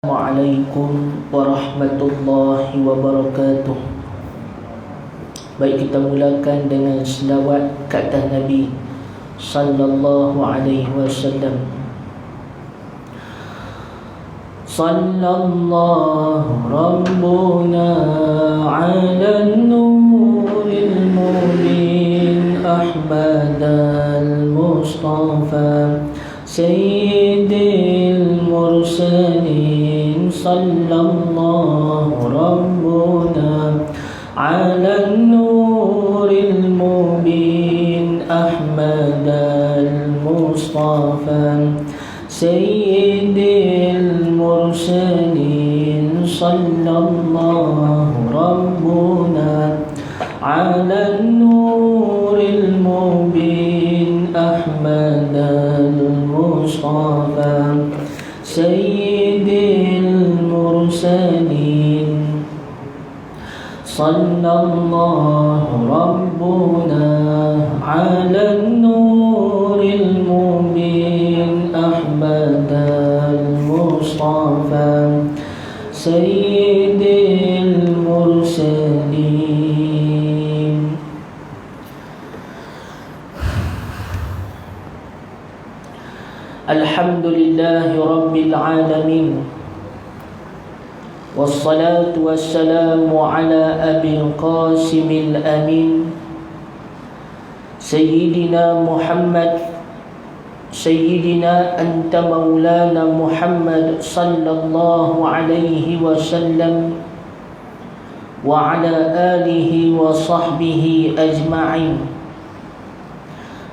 Assalamualaikum warahmatullahi wabarakatuh. Baik, kita mulakan dengan selawat ke atas Nabi sallallahu alaihi wasallam. Sallallahu rabbuna ala nuril mubin Ahmadal Mustafa Sayyidil Mursalin. Sallallahu rabbuna ala nuril mubin Ahmadal Mustafa Sayyidil Mursalin. Sallallahu rabbuna ala nuril mubin Ahmadal Mustafa Sayyidil Mursalin. Sallallahu rabbuna ala nuril mubin Ahmadal Mustafa Sayyidil Mursalin. Alhamdulillahi Rabbil Alamin. Wassalatu wassalamu ala Abil Qasimil Amin Sayyidina Muhammad. Sayyidina anta maulana Muhammad sallallahu alaihi wasallam wa ala alihi wa sahbihi ajma'in.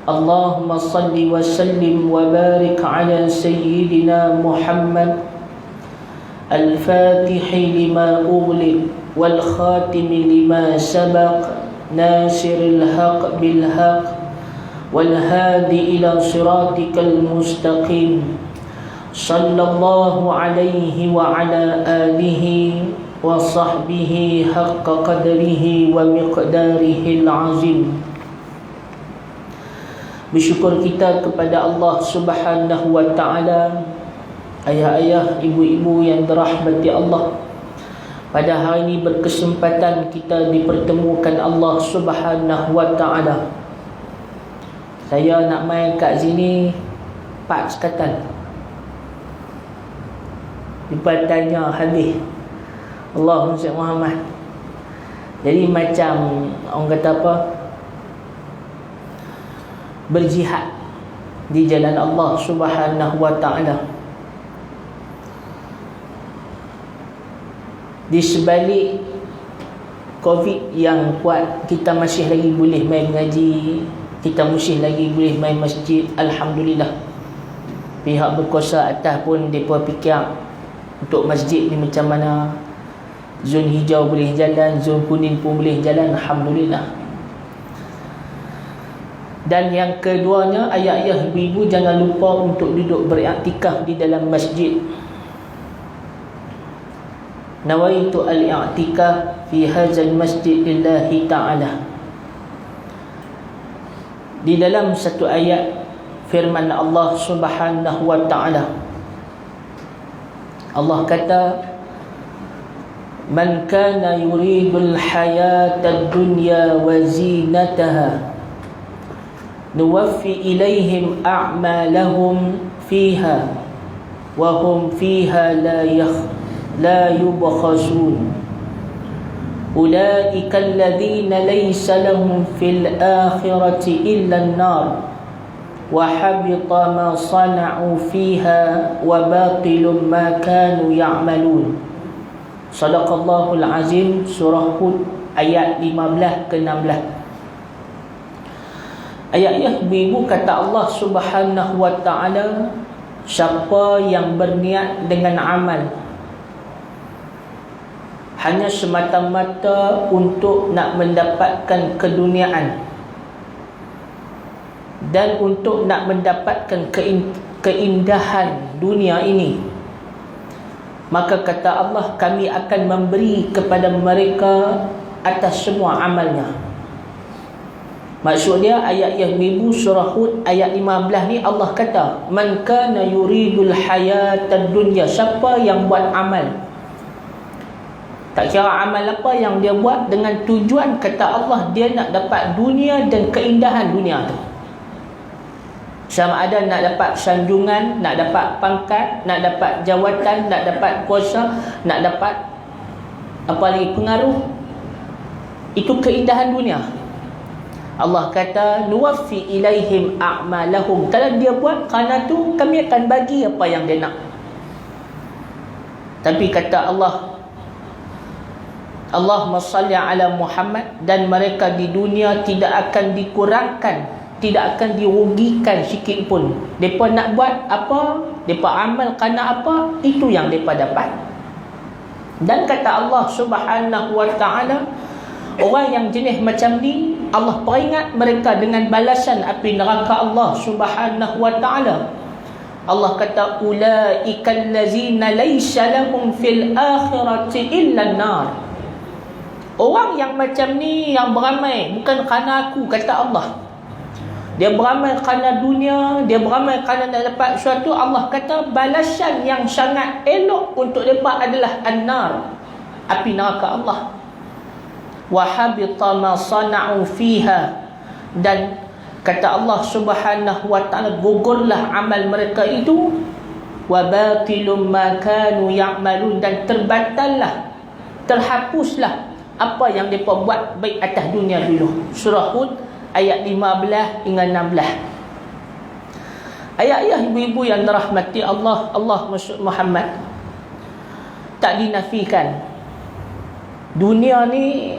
Allahumma salli wa sallim wa barik ala Sayyidina Muhammad al-Fatihi lima ughliq wal khatimi lima sabaq nasiril haq bil haq wal hadi ila siratikal mustaqim. Sallallahu alaihi wa ala alihi wa sahbihi haqqa qadrihi wa miqdarihi al-azim. Bersyukur kita kepada Allah Subhanahu wa ta'ala. Ayah-ayah, ibu-ibu yang dirahmati Allah, pada hari ini berkesempatan kita dipertemukan Allah Subhanahu wa ta'ala. Saya nak main kat sini 4 sekatan. Lepas tanya habis Allahumma salli Muhammad. Jadi macam orang kata apa, berjihad di jalan Allah Subhanahu wa ta'ala. Di sebalik Covid yang kuat, kita masih lagi boleh main ngaji, kita masih lagi boleh main masjid. Alhamdulillah. Pihak berkuasa atas pun mereka fikir untuk masjid ni macam mana, zon hijau boleh jalan, zon kuning pun boleh jalan. Alhamdulillah. Dan yang keduanya, ayah-ayah, ibu-ibu, jangan lupa untuk duduk beriktikaf di dalam masjid. Nawaitu al-i'tikaf fi hadzal masjid lillahi ta'ala. Di dalam satu ayat firman Allah Subhanahu wa ta'ala, Allah kata, man kana yuridul hayatad dunya wa zinataha nuwaffi ilaihim a'malahum fiha wa hum fiha la yubkhasun. Ulaika alladhina laysa lahum fil akhirati illa an-nar wa habita ma sana'u fiha wa batilun ma kanu ya'malun. Sadaqallahul azim. Surah Hud ayat 15 ke 16. Ayat-ayat ibu kata Allah Subhanahu wa ta'ala, siapa yang berniat dengan amal hanya semata-mata untuk nak mendapatkan keduniaan dan untuk nak mendapatkan keindahan dunia ini, maka kata Allah, kami akan memberi kepada mereka atas semua amalnya. Maksud dia ayat yang ibu surah Hud ayat 15 ni Allah kata, man kana yuridul hayatad dunya, siapa yang buat amal, tak kira amal apa yang dia buat, dengan tujuan kata Allah dia nak dapat dunia dan keindahan dunia tu. Sama ada nak dapat sanjungan, nak dapat pangkat, nak dapat jawatan, nak dapat kuasa, nak dapat apa lagi, pengaruh. Itu keindahan dunia. Allah kata nuwaffi ilaihim a'malahum. Kalau dia buat kerana tu, kami akan bagi apa yang dia nak. Tapi kata Allah, Allahumma salli ala Muhammad, dan mereka di dunia tidak akan dikurangkan, tidak akan dirugikan sikit pun. Mereka nak buat apa, mereka amal kerana apa, itu yang mereka dapat. Dan kata Allah subhanahu wa ta'ala, orang yang jenis macam ni, Allah peringat mereka dengan balasan api neraka Allah subhanahu wa ta'ala. Allah kata, ulaikal ladzina laysa lahum fil akhirati illa an-nar. Orang yang macam ni, yang beramal bukan kerana aku, kata Allah. Dia beramal kerana dunia, dia beramal kerana nak dapat sesuatu. Allah kata balasan yang sangat elok untuk mereka adalah an-nar, api neraka Allah. Wa habita ma sana'u fiha, dan kata Allah subhanahu wa ta'ala, gugurlah amal mereka itu. Wa batilum ma kanu ya'malun, dan terbatallah, terhapuslah apa yang mereka buat baik atas dunia dulu. Surah Hud ayat 15 hingga 16. Ayat-ayat ibu-ibu yang dirahmati Allah, Allah Muhammad, tak dinafikan dunia ni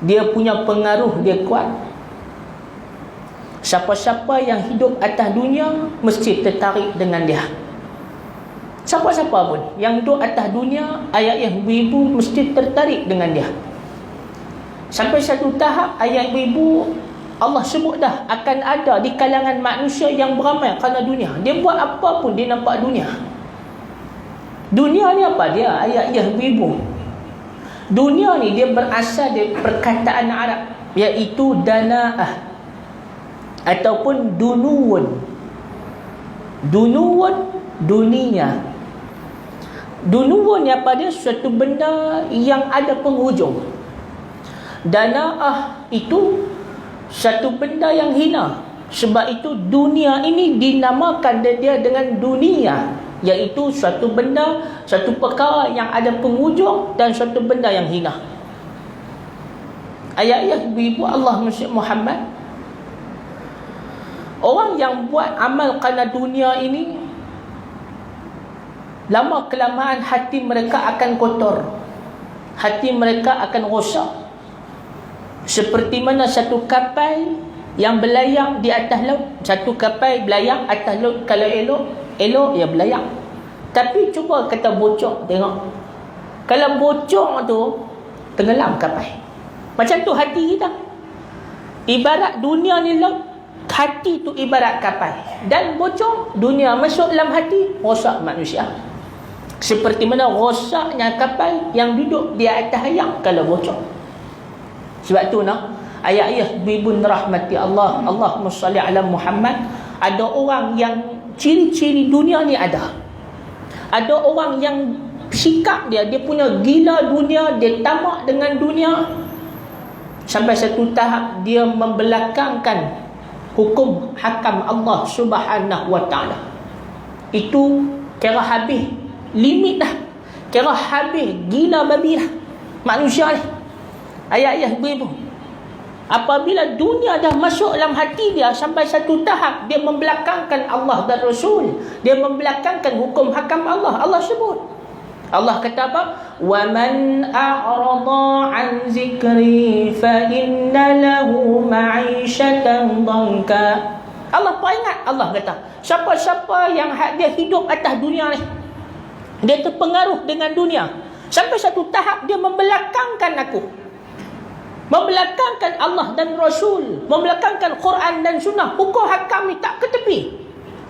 dia punya pengaruh, dia kuat. Siapa-siapa yang hidup atas dunia mesti tertarik dengan dia. Siapa-siapa pun yang hidup atas dunia, ayat yang ibu-ibu mesti tertarik dengan dia. Sampai satu tahap ayat ibu-ibu Allah sebut dah akan ada di kalangan manusia yang beramal kerana dunia. Dia buat apa pun dia nampak dunia. Dunia ni apa dia? Ayat yang ibu-ibu, dunia ni dia berasal dari perkataan Arab, iaitu dana'ah ataupun dunuun. Dunuun, dunia. Dunuun ni apa dia? Suatu benda yang ada penghujung. Dana'ah itu satu benda yang hina. Sebab itu dunia ini dinamakan dia dengan dunia, iaitu suatu benda, satu perkara yang ada penghujung dan suatu benda yang hina. Ayat-ayat ibu Allah Muhammad, orang yang buat amal kerana dunia ini, lama kelamaan hati mereka akan kotor, hati mereka akan rosak. Seperti mana satu kapal yang berlayar di atas laut. Satu kapal berlayar atas laut, kalau elok ya berlayar. Tapi cuba kata bocor, tengok. Kalau bocor tu, tenggelam kapal. Macam tu hati kita. Ibarat dunia ni laut, hati tu ibarat kapal. Dan bocor, dunia masuk dalam hati, rosak manusia. Seperti mana rosaknya kapal yang duduk di atas air kalau bocor. Sebab tu ayat-ayat ibu rahmati Allah, Allahumma salli ala Muhammad, ada orang yang ciri-ciri dunia ni ada. Ada orang yang sikap dia punya gila dunia, dia tamak dengan dunia. Sampai satu tahap dia membelakangkan hukum hakam Allah subhanahu wa ta'ala. Itu kira habis limit dah, kira habis gila babi dah manusia ni. Ayat-ayat ibu, apabila dunia dah masuk dalam hati dia sampai satu tahap, dia membelakangkan Allah dan Rasul, dia membelakangkan hukum hakam Allah. Allah sebut, Allah kata apa? Wa man a'rada an zikri fa inna lahu ma'isyatan dhanka. Allah peringat, Allah kata, siapa-siapa yang dia hidup atas dunia ni, dia terpengaruh dengan dunia sampai satu tahap dia membelakangkan aku, membelakangkan Allah dan Rasul, membelakangkan Quran dan Sunnah, hukum hakam ni tak ke tepi.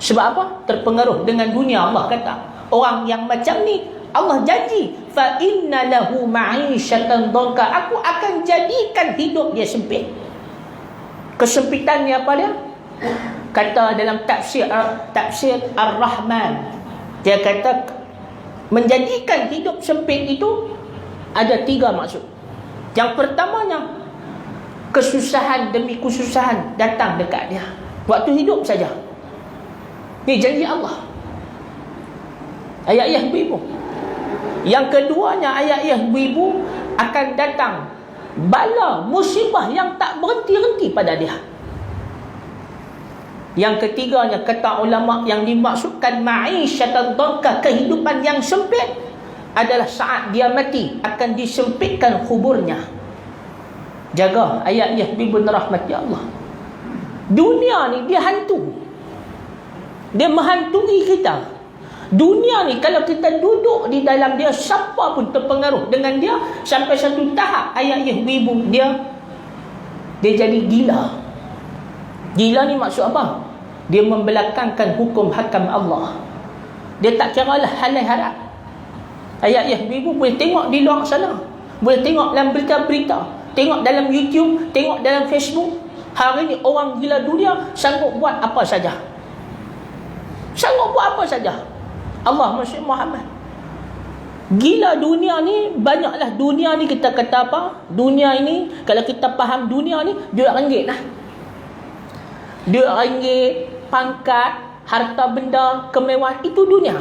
Sebab apa? Terpengaruh dengan dunia. Allah kata orang yang macam ni, Allah janji, fa inna lahu ma'isyatan dhanka, aku akan jadikan hidup dia sempit. Kesempitan ni apa dia? Kata dalam tafsir Ar-Rahman, dia kata menjadikan hidup sempit itu ada 3 maksud. Yang pertamanya, kesusahan demi kesusahan datang dekat dia waktu hidup saja. Ni janji Allah. Ayat-ayat ibu-ibu. Yang keduanya, ayat-ayat ibu-ibu akan datang bala, musibah yang tak berhenti-henti pada dia. Yang ketiganya, kata ulama, yang dimaksudkan ma'isyatan dhanka, kehidupan yang sempit, adalah saat dia mati akan disempitkan kuburnya. Jaga ayat-ayat ibu rahmati Allah. Dunia ni dia hantu. Dia menghantui kita. Dunia ni kalau kita duduk di dalam dia, siapa pun terpengaruh dengan dia sampai satu tahap, ayat-ayat ibu, dia jadi gila. Gila ni maksud apa? Dia membelakangkan hukum hakam Allah. Dia tak kira lah halal haram. Ayat-ayat ibu boleh tengok di luar sana, boleh tengok dalam berita-berita, tengok dalam YouTube, tengok dalam Facebook. Hari ni orang gila dunia sanggup buat apa saja. Sanggup buat apa saja. Allah Masya Muhammad. Gila dunia ni, banyaklah dunia ni. Kita kata apa? Dunia ini, kalau kita faham dunia ni, RM2 lah. RM2, pangkat, harta benda, kemewahan, itu dunia.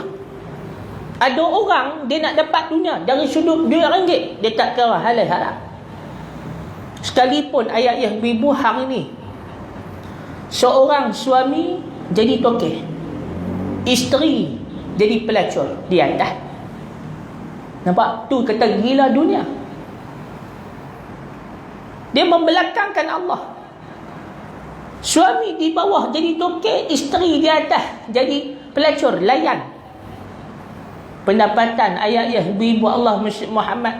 Ada orang dia nak dapat dunia dari sudut RM2, dia tak kira halal haram. Sekalipun ayat-ayat ibu hari ni, seorang suami jadi tokeh, isteri jadi pelacur di atas. Nampak? Tu kata gila dunia. Dia membelakangkan Allah. Suami di bawah jadi tokeh, isteri di atas jadi pelacur, layan. Pendapatan ayat-ayat ibu Allah Muhammad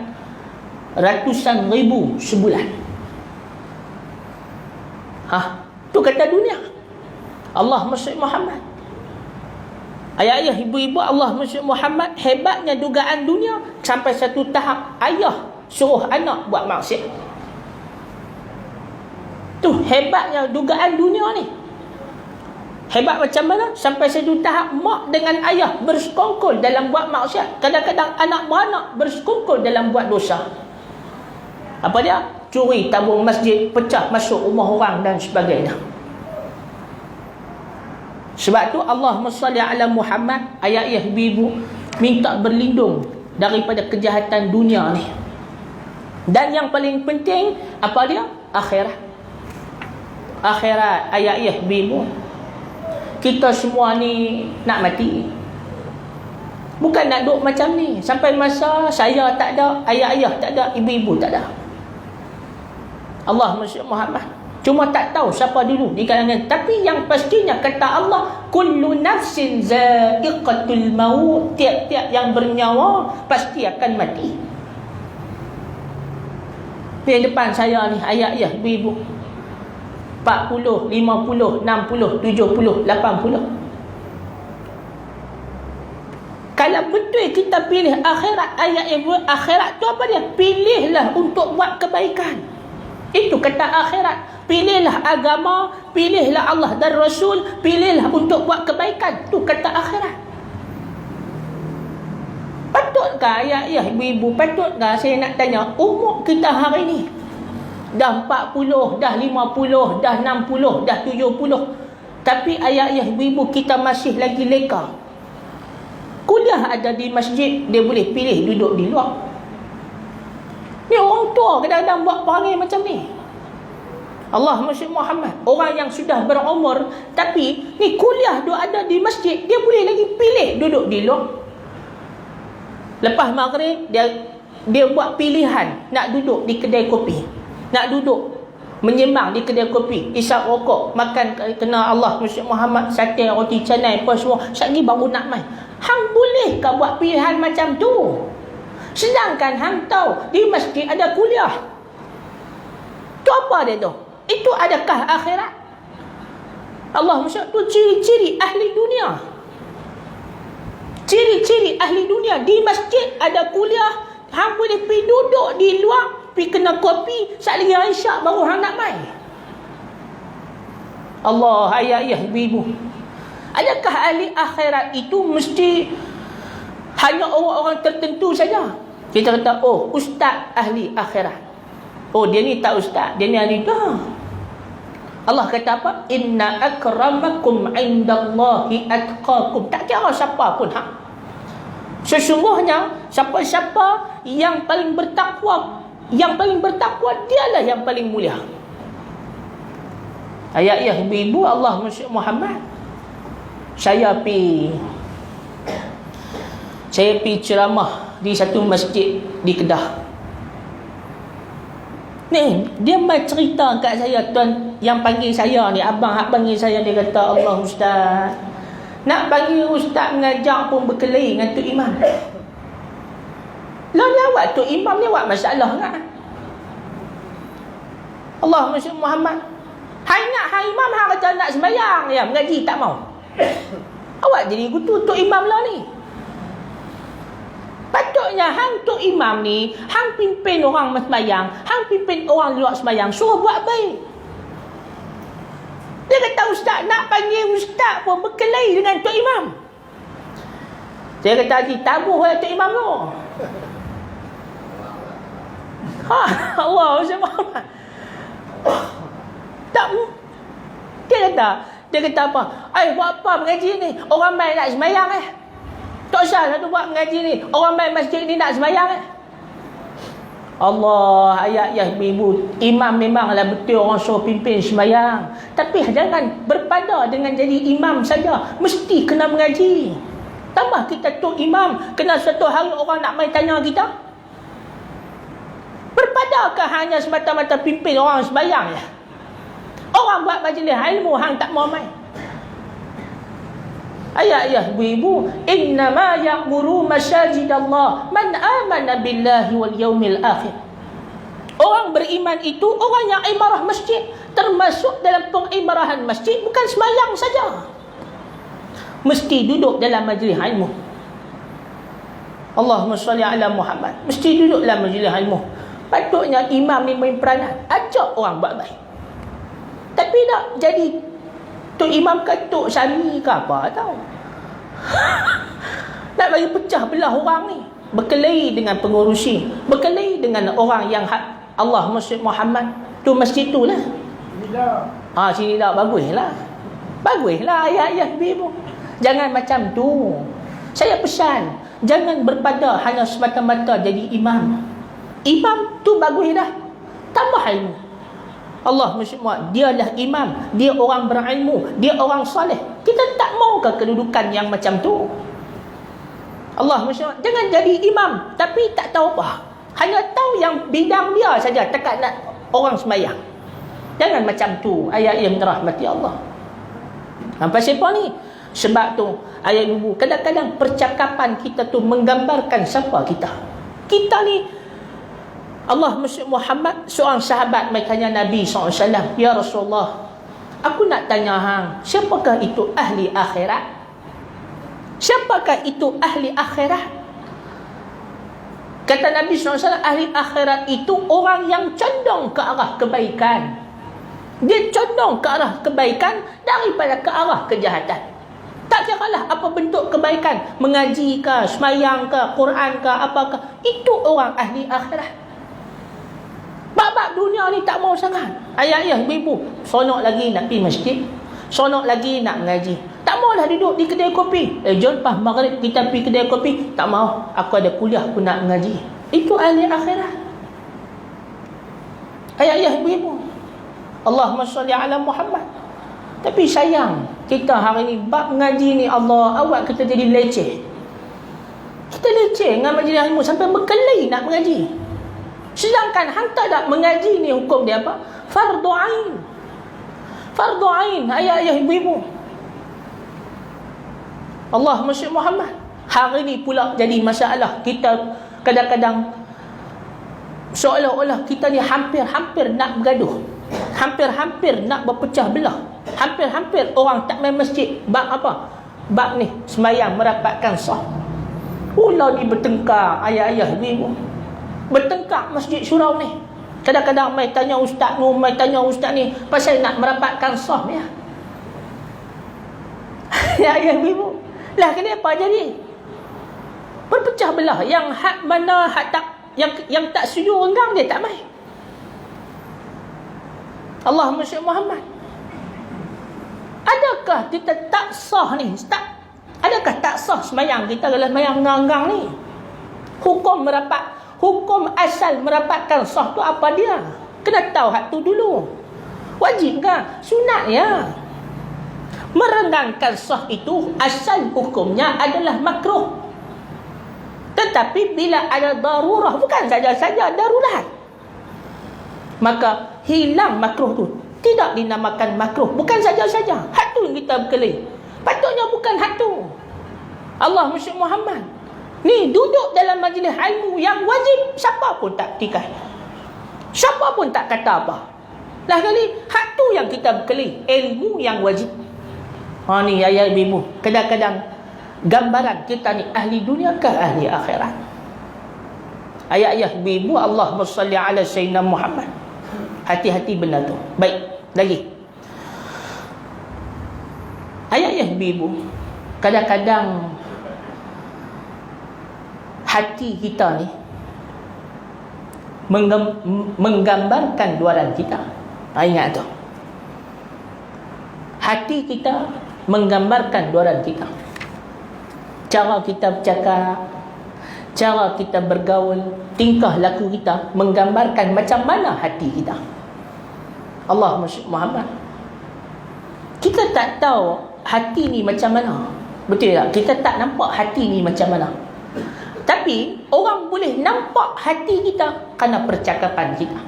ratusan ribu sebulan. Tu kata dunia. Allah Muhammad. Ayat-ayat ibu-ibu Allah Muhammad, hebatnya dugaan dunia sampai satu tahap ayah suruh anak buat maksiat. Tu hebatnya dugaan dunia ni. Hebat macam mana? Sampai satu tahap mak dengan ayah bersekongkol dalam buat maksiat. Kadang-kadang anak beranak bersekongkol dalam buat dosa. Apa dia? Curi tabung masjid, pecah masuk rumah orang dan sebagainya. Sebab tu Allahumma salli ala Muhammad, ayat-ayat ibu minta berlindung daripada kejahatan dunia ni. Dan yang paling penting apa dia? Akhirat. Akhirat, ayat-ayat ibu. Kita semua ni nak mati. Bukan nak duduk macam ni sampai masa saya tak ada, ayah-ayah tak ada, ibu-ibu tak ada. Allah Muhammad cuma tak tahu siapa dulu di kalangan. Tapi yang pastinya kata Allah, kullu nafsin za'iqatul maut, tiap-tiap yang bernyawa pasti akan mati. Di depan saya ni ayat-ayat ibu 40, 50, 60, 70, 80. Kalau betul kita pilih akhirat, ayat ibu akhirat tu apa dia? Pilihlah untuk buat kebaikan. Itu kata akhirat. Pilihlah agama, pilihlah Allah dan Rasul, pilihlah untuk buat kebaikan. Itu kata akhirat. Patutkah ayat-ayat ibu-ibu, patutkah saya nak tanya, umur kita hari ni dah 40, dah 50, dah 60, dah 70. Tapi ayat-ayat ibu-ibu kita masih lagi leka. Kuliah ada di masjid, dia boleh pilih duduk di luar. Ni orang tua kadang-kadang buat perangai macam ni. Allah Muhammad, orang yang sudah berumur tapi ni kuliah dia ada di masjid, dia boleh lagi pilih duduk di luar. Lepas maghrib dia buat pilihan nak duduk di kedai kopi, nak duduk menyembang di kedai kopi, isap rokok, makan kena Allah Muhammad, sate, roti canai apa semua, sekali baru nak main. Hang bolehkah buat pilihan macam tu? Sedangkan hang tahu di masjid ada kuliah. Tu apa dia tu? Itu adakah akhirat? Allah Muhammad tu ciri-ciri ahli dunia. Ciri-ciri ahli dunia. Di masjid ada kuliah, hang boleh pergi duduk di luar, pergi kena kopi, sekali Aisyah baru hang nak main. Allah, ayah-ayah, ibu-ibu, adakah ahli akhirat itu mesti hanya orang-orang tertentu saja? Kita kata, oh, ustaz ahli akhirat. Oh, dia ni tak ustaz, dia ni ahli dah. Allah kata apa? Inna akramakum indallahi atqakum. Tak kira siapa pun. Sesungguhnya siapa-siapa yang paling bertakwa, dialah yang paling mulia. Ayat-ayat ibu-ibu, Allah Muhammad, saya pi ceramah di satu masjid di Kedah. Ni, dia mai cerita kat saya, tuan yang panggil saya ni, abang hak panggil saya, dia kata, Allah ustaz, nak panggil ustaz mengajar pun berkelahi dengan Tok Imam. Lah ni awak Tok Imam ni awak masalah kan? Allah Muhammad, hai nak hai imam, hang kata nak sembahyang, ya mengaji tak mau. Awak jadi kutu Tok Imam lah ni. Patutnya hang Tok Imam ni, hang pimpin orang sembahyang, hang pimpin orang luar sembahyang, suruh buat baik. Dia kata ustaz nak panggil ustaz pun berkelahi dengan Tok Imam. Saya kata haji tabuh Tok Imam tu. Allah Muhammad. Tak, dia kata apa? Buat apa mengaji ni? Orang main nak sembahyang tak usah lah tu buat mengaji ni. Orang main masjid ni nak sembahyang Allah, ayat-ayat ibu, imam memanglah betul orang suruh pimpin sembahyang, tapi jangan berpada dengan jadi imam saja, mesti kena mengaji. Tambah kita tu imam, kena satu hari orang nak main tanya kita, berpadakah hanya semata-mata pimpin orang sembahyang ya? Orang buat majlis ilmu hang tak mau main. Ayat-ayat ibu-ibu, innama ya'muru masajidallah man amana billahi wal yaumil akhir. Orang beriman itu orang yang imarah masjid, termasuk dalam pengimarahan masjid, bukan sembahyang saja, mesti duduk dalam majlis ilmu. Allahumma salli ala Muhammad, mesti duduk dalam majlis ilmu. Patutnya imam ni main peranan, ajak orang buat baik. Tapi tak jadi Tok Imam Katuk Sami ke apa tahu. Nak bagi pecah belah orang ni, berkelahi dengan pengurusi, berkelahi dengan orang yang Allah Muhammad tu masjid tu lah. Sini dah baguslah. Baguslah ayat-ayat ibu. Jangan macam tu. Saya pesan, jangan berpada hanya semata-mata jadi imam. Imam tu bagus dah, tambah ilmu. Allah Muhammad, dialah imam, dia orang berilmu, dia orang soleh. Kita tak maukah kedudukan yang macam tu? Allah Muhammad, jangan jadi imam tapi tak tahu apa, hanya tahu yang bidang dia saja, dekat nak orang sembahyang. Jangan macam tu, ayat yang dirahmati Allah. Sampai siapa ni? Sebab tu ayat ibu, kadang-kadang percakapan kita tu menggambarkan siapa kita. Kita ni, Allah Muhammad, seorang sahabat mai tanya Nabi SAW, ya Rasulullah, aku nak tanya hang, siapakah itu ahli akhirat? Siapakah itu ahli akhirat? Kata Nabi SAW, ahli akhirat itu orang yang condong ke arah kebaikan. Dia condong ke arah kebaikan daripada ke arah kejahatan. Tak kiralah apa bentuk kebaikan, mengaji ke, semayang ke, Quran ke, apakah, itu orang ahli akhirat. Bab-bab dunia ni tak mau sangat. Ayah-ayah, ibu, sonok lagi nak pergi masjid, sonok lagi nak mengaji. Tak maulah duduk di kedai kopi. Jom pas maghrib kita pergi kedai kopi. Tak mau, aku ada kuliah pun nak mengaji. Itu ahli akhirat. Ayah-ayah, ibu, Allahumma salli ala Muhammad. Tapi sayang, kita hari ni bab mengaji ni, Allah, awak kita jadi leceh. Kita leceh dengan majlis ilmu sampai berkelahi nak mengaji. Sedangkan hang tak ada mengaji ni, hukum dia apa? Fardu ain. Fardu ain, ayah-ayah, ibu-ibu. Allah Muhammad, hari ni pula jadi masalah. Kita kadang-kadang seolah-olah kita ni hampir-hampir nak bergaduh, hampir-hampir nak berpecah belah, hampir-hampir orang tak main masjid. Bab apa? Bab ni sembahyang merapatkan sah. Ulah ni bertengkar, ayah-ayah, ibu-ibu. Bertengkar masjid surau ni. Kadang-kadang mai tanya ustaz ni, mai tanya ustaz ni pasal nak merapatkan saf ya. Ya ibu. Lah kenapa jadi berpecah belah? Yang hak mana hak tak, yang tak setuju renggang dia tak mai. Allahumma shalli Muhammad. Adakah kita tak sah ni? Adakah tak sah sembahyang kita kalau sembahyang renggang ni? Hukum asal merapatkan sah tu apa dia? Kena tahu hak tu dulu. Wajib ke? Sunat ya. Merenggangkan sah itu asal hukumnya adalah makruh. Tetapi bila ada darurah, bukan saja-saja darurat, maka hilang makruh tu. Tidak dinamakan makruh. Bukan saja-saja. Hak tu yang kita berkelahi. Patutnya bukan hak tu. Allahumma shalli Muhammad. Ni duduk dalam majlis ilmu yang wajib, siapa pun tak tikai. Siapa pun tak kata apa. Lah kali hak tu yang kita berkelahi, ilmu yang wajib. Ni ayah ibu. Kadang-kadang gambaran kita ni ahli dunia ke ahli akhirat. Ayah ibu, Allahumma salli ala sayyidina Muhammad. Hati-hati benda tu. Baik, lagi. Ayah ibu, kadang-kadang hati kita ni menggambarkan luaran kita. Ingat tu. Hati kita menggambarkan luaran kita. Cara kita bercakap, cara kita bergaul, tingkah laku kita menggambarkan macam mana hati kita. Allahumma shalli Muhammad. Kita tak tahu hati ni macam mana. Betul tak? Kita tak nampak hati ni macam mana. Tapi orang boleh nampak hati kita kerana percakapan kita.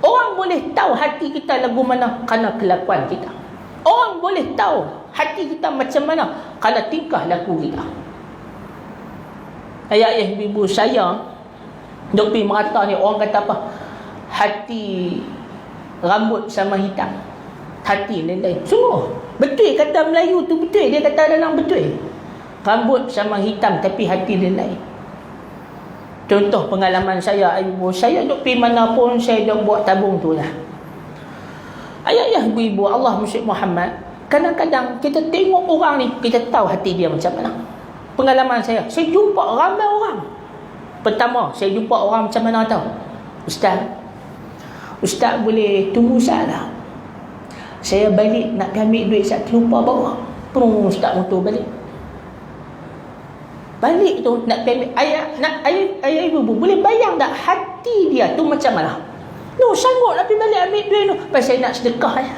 Orang boleh tahu hati kita lagu mana kerana kelakuan kita. Orang boleh tahu hati kita macam mana kerana tingkah laku kita. Ayah ibu saya duk pergi merata ni, orang kata apa? Hati rambut sama hitam, hati lain-lain. Sungguh betul kata Melayu tu, betul dia kata dalam betul. Rambut sama hitam tapi hati lain-lain. Contoh pengalaman saya, ibu saya duk pergi mana pun, saya duk buat tabung tu lah. Ayah ibu, Allah Musyrik Muhammad, kadang-kadang kita tengok orang ni, kita tahu hati dia macam mana. Pengalaman saya jumpa ramai orang. Pertama, saya jumpa orang macam mana tahu? Ustaz boleh tunggu salah. Saya balik nak ambil duit, saya terlupa bawa. Perung Ustaz motor balik. Balik tu nak ambil ayah ibu boleh bayang tak hati dia tu macam mana? No, sanggup nak pergi balik ambil duit tu. Pasal saya nak sedekah ya.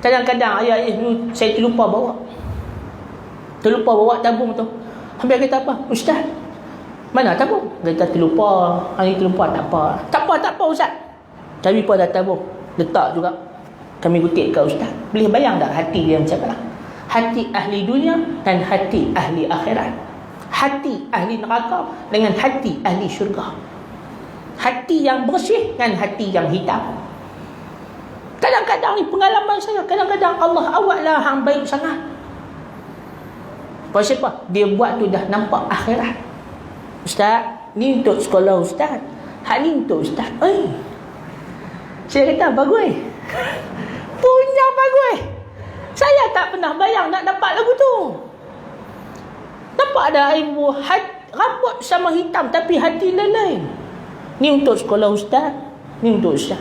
Kadang-kadang ayah ibu saya terlupa bawa tabung tu. Habis kata apa? Ustaz, mana tabung? Kata terlupa. Hari terlupa tak apa. Tak apa Ustaz. Tapi pun ada tabung. Letak juga. Kami kutip ke Ustaz. Boleh bayang tak hati dia macam mana? Hati ahli dunia dan hati ahli akhirat. Hati ahli neraka dengan hati ahli syurga. Hati yang bersih dan hati yang hitam. Kadang-kadang ni pengalaman saya, kadang-kadang Allah awaklah hang baik sangat. Pasal apa? Dia buat tu dah nampak akhirat. Ustaz, ni untuk sekolah Ustaz. Hak ni untuk Ustaz. Saya kata bagus. Punya bagus. Saya tak pernah bayang nak dapat lagu tu. Nampak ada ibu rambut sama hitam tapi hati lain-lain. Ni untuk sekolah Ustaz, ni untuk Ustaz.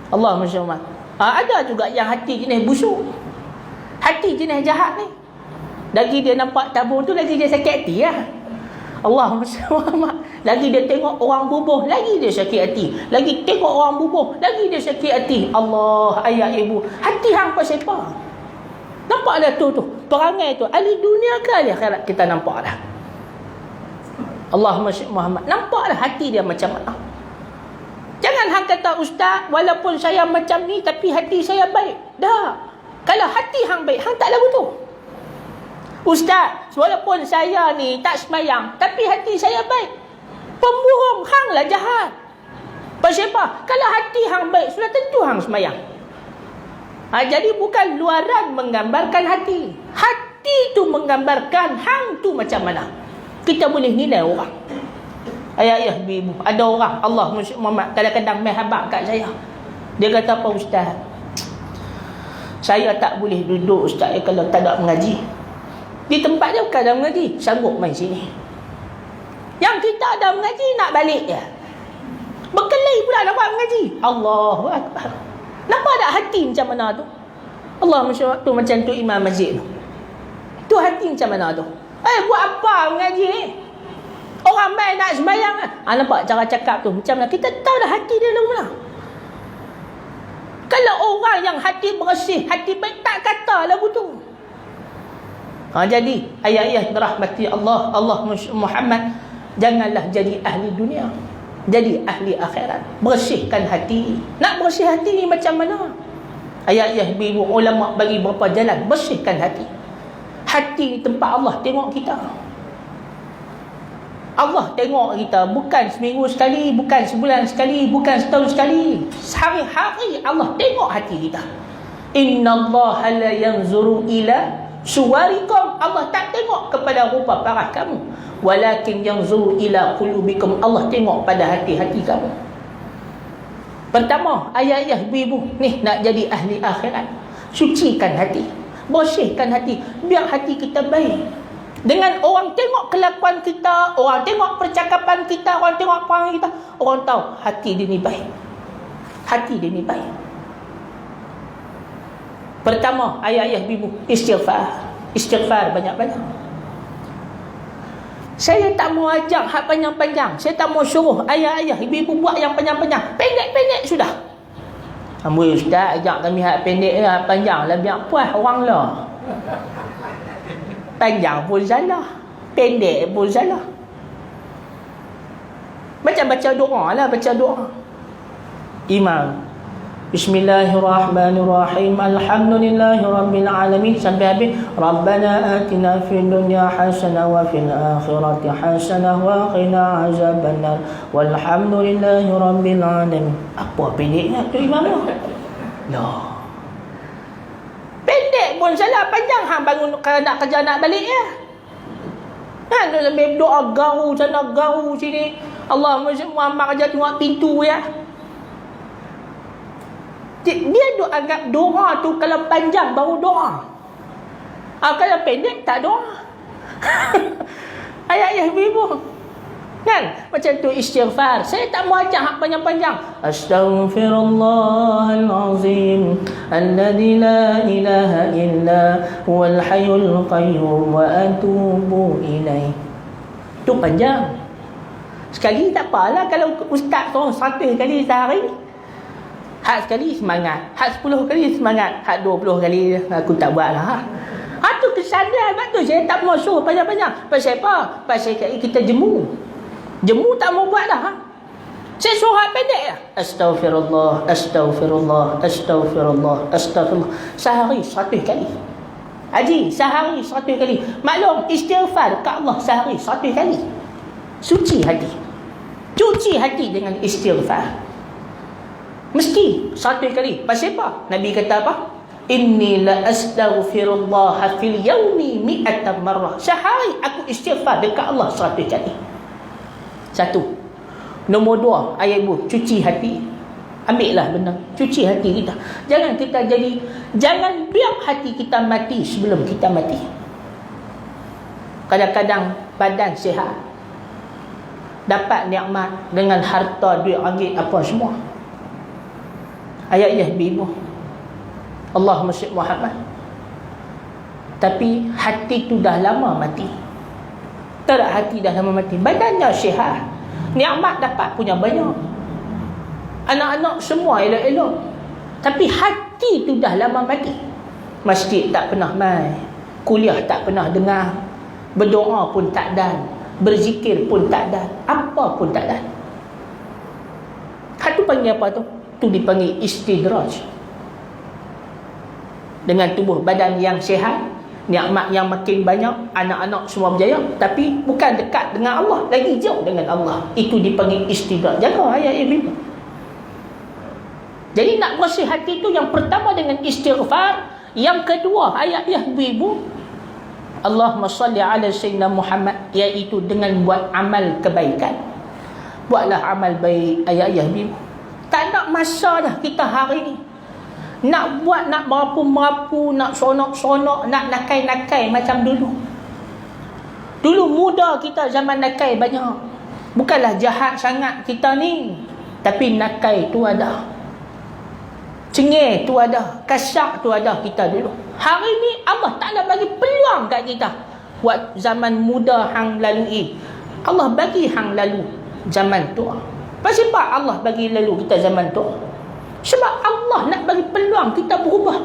Allah masyaallah. Ada juga yang hati jenis busuk. Hati jenis jahat ni. Lagi dia nampak tabung tu, lagi dia sakit hati lah. Allah masyaallah. Lagi dia tengok orang bubuh, lagi dia sakit hati. Lagi tengok orang bubuh, lagi dia sakit hati. Allah, ayah ibu, hati hang pasal apa? Nampak dah tu perangai tu ahli dunia ke ahli akhirat, kita nampak dah. Allahumma shalli Muhammad. Nampak dah hati dia macam mana. Jangan hang kata Ustaz, walaupun saya macam ni tapi hati saya baik. Dah. Kalau hati hang baik, hang tak lagu tu. Ustaz, walaupun saya ni tak sembahyang tapi hati saya baik. Pembohong, hang lah jahat. Pasal apa? Kalau hati hang baik, sudah tentu hang sembahyang. Jadi bukan luaran menggambarkan hati. Hati tu menggambarkan hang tu macam mana. Kita boleh nilai orang. Ayah ibu, ada orang Allah Muhammad kadang-kadang main habaq kat saya. Dia kata apa Ustaz? Saya tak boleh duduk ustaz kalau tak ada mengaji. Di tempat dia bukan ada mengaji, sanggup main sini. Yang kita ada mengaji nak balik ya. Berkelahi pula nak buat mengaji. Allahu Akbar. Nampak tak hati macam mana tu? Allah masyarakat tu macam tu imam masjid tu. Tu hati macam mana tu? Buat apa mengaji ni? Orang main nak sembahyang kan? Nampak cara cakap tu macam mana? Kita tahu dah hati dia dalam mana. Kalau orang yang hati bersih, hati baik, tak kata lagu tu. Jadi ayat-ayat dirahmati Allah Muhammad, janganlah jadi ahli dunia, jadi ahli akhirat. Bersihkan hati. Nak bersih hati ni macam mana? Ayat-ayat ibu ulama bagi berapa jalan. Bersihkan hati. Hati tempat Allah tengok kita. Allah tengok kita bukan seminggu sekali, bukan sebulan sekali, bukan setahun sekali. Sehari-hari Allah tengok hati kita. Innallaha la yanzuru ila suwarikum. Allah tak tengok kepada rupa parah kamu, walakin yanzuru ila qulubikum. Allah tengok pada hati-hati kamu. Pertama, ayah-ayah ibu-ibu ni nak jadi ahli akhirat, sucikan hati, bersihkan hati, biar hati kita baik. Dengan orang tengok kelakuan kita, orang tengok percakapan kita, orang tengok perangai kita, orang tahu hati dia ni baik. Hati dia ni baik. Pertama, ayah-ayah ibu, istighfar. Istighfar banyak-banyak. Saya tak mau ajak hak panjang-panjang. Saya tak mau suruh ayah-ayah, ibu-ibu buat yang panjang-panjang. Pendek-pendek sudah. Amboi ustaz, ajak kami hak pendek lah, panjang lah biar puas orang lah. Panjang pun salah, pendek pun salah. Macam baca doa lah, baca doa. Imam, Bismillahirrahmanirrahim, Alhamdulillahi Rabbil Alamin, sampai habis. Rabbana atina fid dunya hasanah wa fil akhirati hasanah wa qina azabannar, walhamdulillahi Rabbil Alamin. Apa pendeknya tu imam tu? Lah, pendek pun salah, panjang hang bangun nak kerja nak balik ya. Kan sambil doa garu sana garu sini. Allah Muhammad kerja tengok pintu ya. Dia anggap doa tu kalau panjang baru doa. Kalau pendek tak doa. Ayah-ayah ibu. Kan? Macam tu istighfar. Saya tak mau ajak hak panjang-panjang. Astaghfirullahalazim alladzi la ilaha illa huwal hayyul qayyum wa atubu ilaih. Tu panjang. Sekali tak apalah kalau ustaz tu 100 kali sehari. Hak sekali semangat, hak 10 kali semangat, hak 20 kali aku tak buat lah. Tu kesalahan. Sebab tu saya tak mau suruh panjang-panjang. Pasal apa? Pasal kita jemu tak mau buat dah. Saya suruh pendek lah. Astaghfirullah, astaghfirullah, astaghfirullah, astaghfirullah. Sehari 100 kali. Haji, sehari 100 kali. Maklum, istighfar ke Allah sehari 100 kali. Suci hati. Cuci hati dengan istighfar. Mesti 100 kali. Pasal apa? Nabi kata apa? Inni la astaghfirullah fil yaumi mi'atan marrah. Sehari aku istighfar dekat Allah 100 kali. Satu. Nombor 2, ayat ibu, cuci hati. Ambillah benar, cuci hati kita. Jangan biar hati kita mati sebelum kita mati. Kadang-kadang badan sihat, dapat nikmat dengan harta, duit, ringgit, apa semua. Ayat-ayat ibu, Allahumma salli Muhammad. Tapi hati tu dah lama mati. Tak, hati dah lama mati. Badannya sihat, nikmat dapat punya banyak, anak-anak semua elok-elok, tapi hati tu dah lama mati. Masjid tak pernah mai, kuliah tak pernah dengar, berdoa pun tak dan, berzikir pun tak dan, apa pun tak dan. Hak tu panggil apa tu? Tu dipanggil istidraj. Dengan tubuh badan yang sihat, nikmat yang makin banyak, anak-anak semua berjaya, tapi bukan dekat dengan Allah, lagi jauh dengan Allah. Itu dipanggil istidraj. Jaga ayat ibu. Jadi nak bersih hati itu, yang pertama dengan istighfar, yang kedua ayat-ayat ibu, Allahumma salli ala sayyidina Muhammad, iaitu dengan buat amal kebaikan. Buatlah amal baik ayat-ayat ibu. Tak nak masa dah kita hari ni Nak buat, nak merapu-merapu, nak sonok-sonok, nak nakai-nakai macam dulu. Dulu muda kita zaman nakai banyak. Bukanlah jahat sangat kita ni, tapi nakai tu ada, cengih tu ada, kasar tu ada kita dulu. Hari ni Allah Ta'ala bagi peluang kat kita. Buat zaman muda hang lalui, Allah bagi hang lalu zaman tua. Pasal apa Allah bagi lalu kita zaman tua? Sebab Allah nak bagi peluang kita berubah.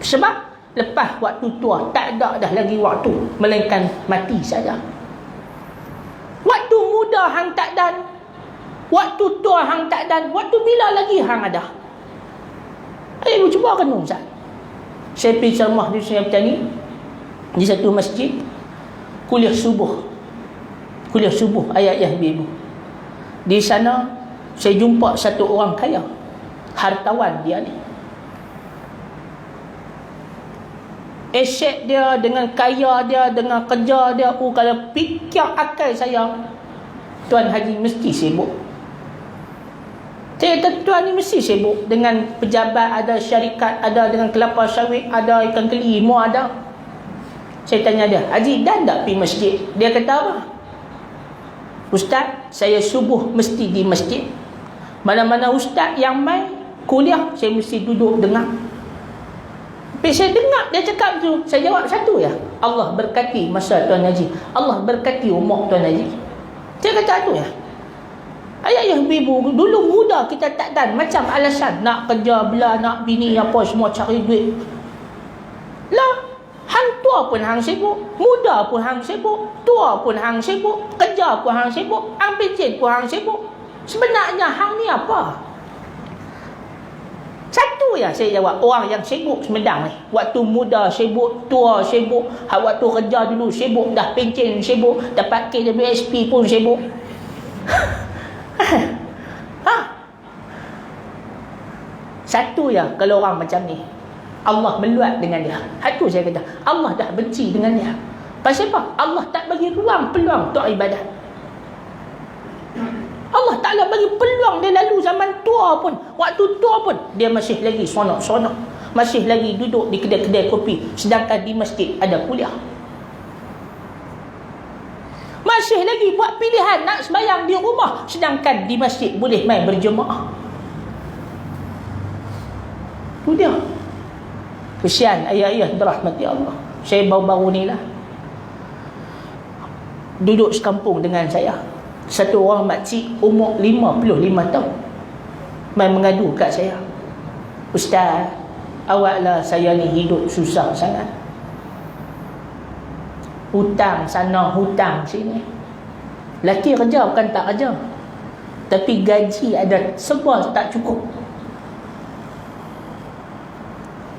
Sebab lepas waktu tua tak ada dah lagi waktu, melainkan mati saja. Waktu muda hang tak dan, waktu tua hang tak dan, waktu bila lagi hang ada? Ayo cuba renung Ustaz. Saya pergi ceramah di Sungai Petani, di satu masjid, kuliah subuh ayah-ayah ibu. Di sana saya jumpa satu orang kaya, hartawan dia ni. Aset dia, dengan kaya dia, dengan kerja dia, kalau fikir akal saya, Tuan Haji mesti sibuk. Saya kata tuan ni mesti sibuk dengan pejabat, ada syarikat, ada dengan kelapa sawit, ada ikan keli, semua ada. Saya tanya dia, Haji dan tak pergi masjid? Dia kata apa? Ustaz, saya subuh mesti di masjid. Mana-mana ustaz yang main kuliah, saya mesti duduk dengar. Tapi saya dengar dia cakap tu, saya jawab satu ya, Allah berkati masa Tuan Haji, Allah berkati umur Tuan Haji. Saya kata tu ya. Ayah ibu dulu muda kita tak dan macam alasan nak kerja belah, nak bini apa semua cari duit. Lah, hang tua pun hang sibuk, muda pun hang sibuk, tua pun hang sibuk, kerja pun hang sibuk, hang pencen pun hang sibuk. Sebenarnya hang ni apa? Satu ya saya jawab, orang yang sibuk semedang ni. Waktu muda sibuk, tua sibuk, waktu kerja dulu sibuk, dah pencen sibuk, dapat KWSP pun sibuk. Ha? Satu ya, kalau orang macam ni Allah meluat dengan dia. Satu saya kata, Allah dah benci dengan dia. Pasal apa? Allah tak bagi ruang peluang untuk ibadat. Allah Ta'ala bagi peluang dia lalu zaman tua pun, waktu tua pun dia masih lagi sonok-sonok, masih lagi duduk di kedai-kedai kopi, sedangkan di masjid ada kuliah. Masih lagi buat pilihan nak sembahyang di rumah, sedangkan di masjid boleh main berjemaah. Itu dia. Kesian ayah-ayah dirahmati Allah. Saya baru-baru ni lah duduk sekampung dengan saya, satu orang makcik umur 55 tahun main mengadu kat saya, Ustaz, awaklah saya ni hidup susah sangat, hutang sana hutang sini. Laki kerja bukan tak kerja, tapi gaji ada semua tak cukup.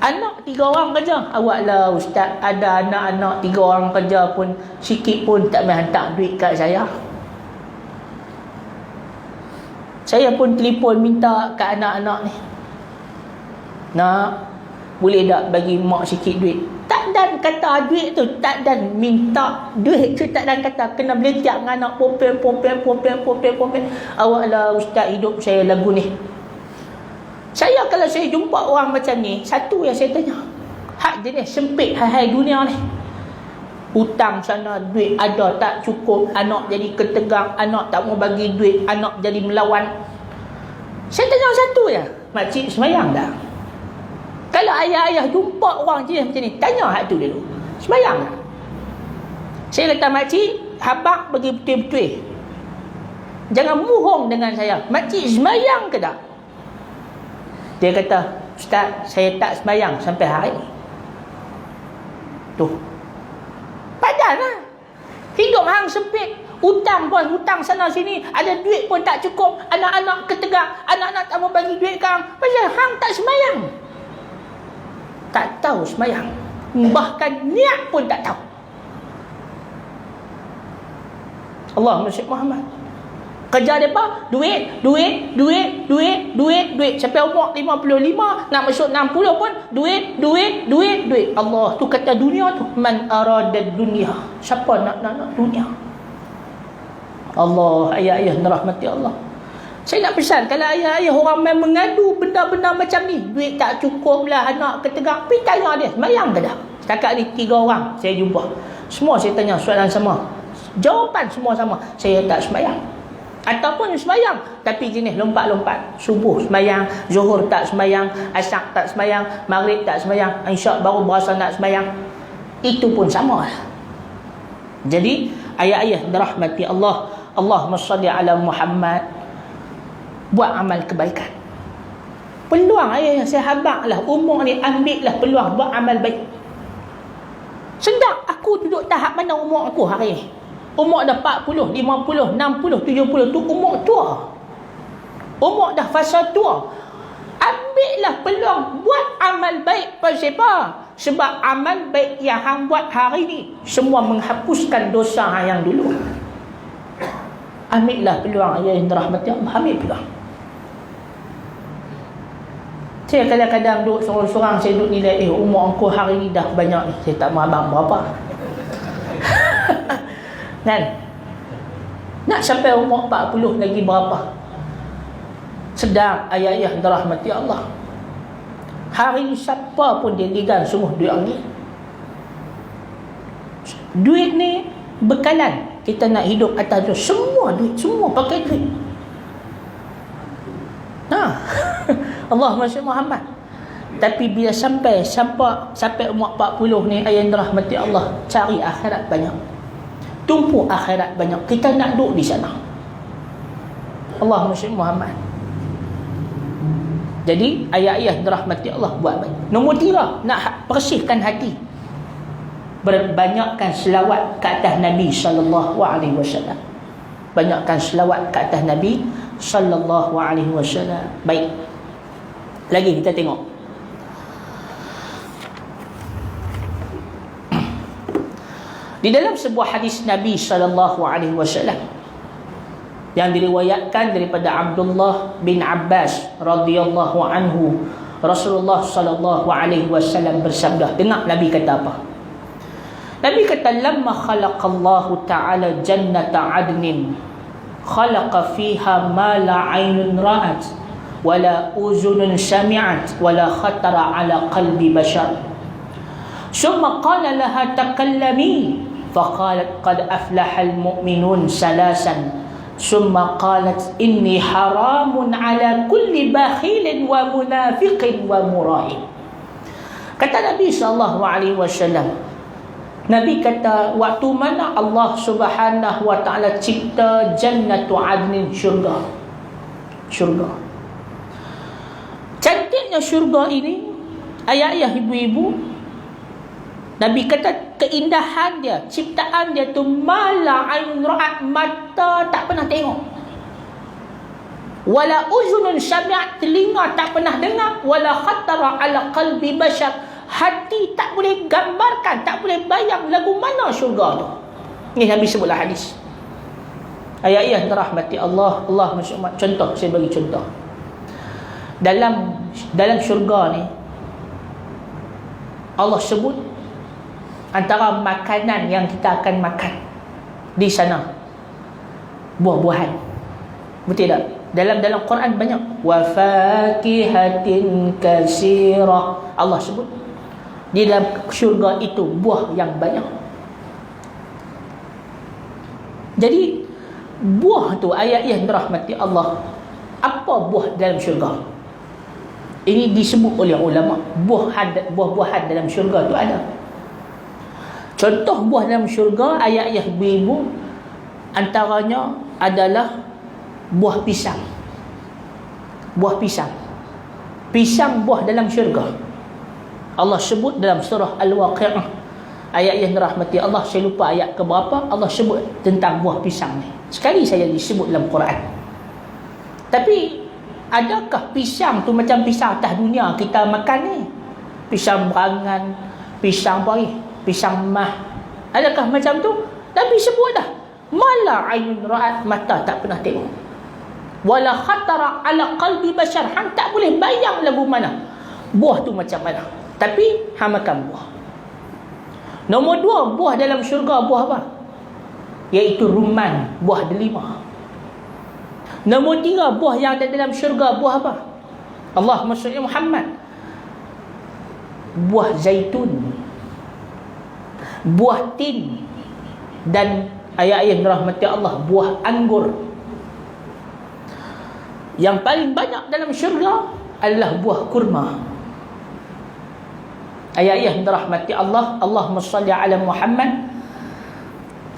Anak 3 orang kerja, awaklah Ustaz, ada anak-anak 3 orang kerja pun sikit pun tak main hantar duit kat saya. Saya pun telefon minta kat anak-anak ni, nak boleh tak bagi mak sikit duit? Tak dan kata duit tu, tak dan minta duit tu, tak dan kata kena belajar dengan anak popel. Awaklah Ustaz, hidup saya lagu ni. Saya kalau saya jumpa orang macam ni, satu yang saya tanya, hak jenis sempit hai dunia ni. Hutang sana, duit ada tak cukup, anak jadi ketegang, anak tak mau bagi duit, anak jadi melawan. Saya tanya satu ya, makcik sembahyang tak? Kalau ayah-ayah jumpa orang jenis macam ni, tanya hak tu dulu, sembahyang tak? Saya kata, makcik, habang bagi betul-betul, jangan muhong dengan saya, makcik sembahyang ke tak? Dia kata, Ustaz, saya tak sembahyang sampai hari ni. Tuh, padanlah. Hidup hang sempit, hutang pun hutang sana sini, ada duit pun tak cukup, anak-anak ketegang, anak-anak tak mau bagi duit kang. Pasal hang tak sembahyang. Tak tahu sembahyang, bahkan niat pun tak tahu. Allahumma sholli Muhammad. Kerja depa duit. Sampai umur 55 nak masuk 60 pun duit. Allah tu kata dunia tu, man arada dunia, siapa nak dunia. Allah, ayah-ayah rahmati Allah. Saya nak pesan, kalau ayah-ayah orang main mengadu benda-benda macam ni, duit tak cukup lah, anak ketegak, pergi tanya dia, semayang ke dah? Setakat ni 3 orang saya jumpa, semua saya tanya soalan sama, jawapan semua sama, saya tak semayang. Ataupun semayang tapi jenis lompat-lompat, subuh semayang, zuhur tak semayang, asar tak semayang, maghrib tak semayang, isyak baru berasa nak semayang, itu pun sama. Jadi ayah-ayah dirahmati Allah, Allahumma salli ala Muhammad, buat amal kebaikan. Peluang ayah saya habaklah umur ni, ambil lah peluang buat amal baik. Sedap aku duduk tahap mana umur aku hari ni? Umur dah 40, 50, 60, 70 tu umur tua. Umur dah fasa tua. Ambillah peluang buat amal baik. Pasal apa? Sebab amal baik yang hang buat hari ni semua menghapuskan dosa hang yang dulu. Ambillah peluang ayah yang dirahmati Allah, ambil peluang. Saya kadang-kadang duduk sorang-sorang, saya duduk nilai, umur aku hari ni dah banyak ni, saya tak mahu abang berapa. Kan? Nak sampai umur 40 lagi berapa? Sedang ayah-ayah dirahmati Allah. Hari ni siapa pun dia ligan semua duit ni. Duit ni bekalan kita nak hidup atas tu. Semua duit, semua pakai duit. Allahumma salli Muhammad. Tapi bila sampai umur 40 ni, ayah dirahmati Allah, cari akhirat banyak. Tumpu akhirat banyak. Kita nak duduk di sana. Allahumma salli Muhammad. Jadi ayah-ayah dirahmati Allah, buat baik. Nombor 3, nak bersihkan hati, berbanyakkan selawat ke atas Nabi sallallahu alaihi wasallam. Banyakkan selawat ke atas Nabi sallallahu alaihi wasallam. Baik. Lagi kita tengok. Di dalam sebuah hadis Nabi sallallahu alaihi wasallam yang diriwayatkan daripada Abdullah bin Abbas radhiyallahu anhu, Rasulullah sallallahu alaihi wasallam bersabda, dengar Nabi kata apa? Nabi kata, lamma khalaqallahu ta'ala jannata adnin khalaqa fiha ma la 'ainun ra'at wa la uzunun sami'at wa la khatara 'ala qalbi bashar. Summa qala laha takallami faqalat qad aflaha al-mu'minun salasan. Summa qalat inni haramun 'ala kulli bakhilin wa munafiqin wa mura'in. Kata Nabi sallallahu alaihi wasallam, Nabi kata, waktu mana Allah Subhanahu wa ta'ala cipta jannatu adnin, syurga. Syurga. Cantiknya syurga ini, ayah-ayah, ibu-ibu, Nabi kata keindahan dia, ciptaan dia tu mala ain ra'at, mata tak pernah tengok. Wala uzunun sami'at, telinga tak pernah dengar. Wala khatara ala qalbi bashar, hati tak boleh gambarkan, tak boleh bayang lagu mana syurga tu. Ni Nabi sebutlah hadis. Ayat-ayat dirahmati Allah, Allah masyaallah. Contoh, saya bagi contoh. Dalam syurga ni Allah sebut antara makanan yang kita akan makan di sana, buah-buahan. Betul tak? Dalam Quran banyak wa fakihatin katsira, Allah sebut di dalam syurga itu buah yang banyak. Jadi buah tu, ayat yang dirahmati Allah, apa buah dalam syurga? Ini disebut oleh ulama, buah-buahan dalam syurga tu ada. Contoh buah dalam syurga, ayat-ayat ibu-ibu, antaranya adalah buah pisang. Buah pisang. Pisang buah dalam syurga. Allah sebut dalam surah Al-Waqi'ah, ayat yang dirahmati Allah, saya lupa ayat ke berapa, Allah sebut tentang buah pisang ni. Sekali saja disebut dalam Quran. Tapi adakah pisang tu macam pisang atas dunia kita makan ni? Pisang berangan, pisang apa ni? Pisang mah. Adakah macam tu? Nabi sebut dah. Mala ainun ra'at, mata tak pernah tengok. Wala khatara ala qalbi bashar, hang tak boleh bayang lagu mana buah tu macam mana. Tapi hang makan buah. Nombor 2, buah dalam syurga, buah apa? Iaitu rumman, buah delima. Nombor 3, buah yang ada dalam syurga, buah apa? Allahumma salli Muhammad. Buah zaitun, buah tin, dan ayat-ayat rahmati Allah, buah anggur. Yang paling banyak dalam syurga adalah buah kurma. Ayat-ayat rahmati Allah, Allahumma salli ala Muhammad.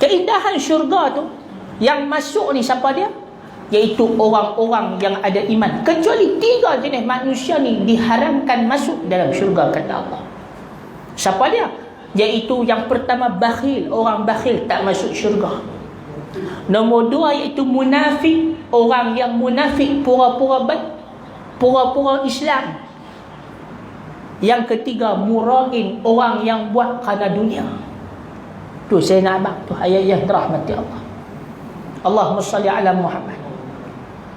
Keindahan syurga tu yang masuk ni siapa dia? Iaitu orang-orang yang ada iman. Kecuali 3 jenis manusia ni diharamkan masuk dalam syurga, kata Allah. Siapa dia? Iaitu yang pertama bakhil, orang bakhil tak masuk syurga. Nombor 2 iaitu munafik, orang yang munafik, pura-pura baik, pura-pura Islam. Yang ketiga murain, orang yang buat kerana dunia. Tu saya nak abang tu ayat yang rahmati Allah. Allahumma salli ala Muhammad.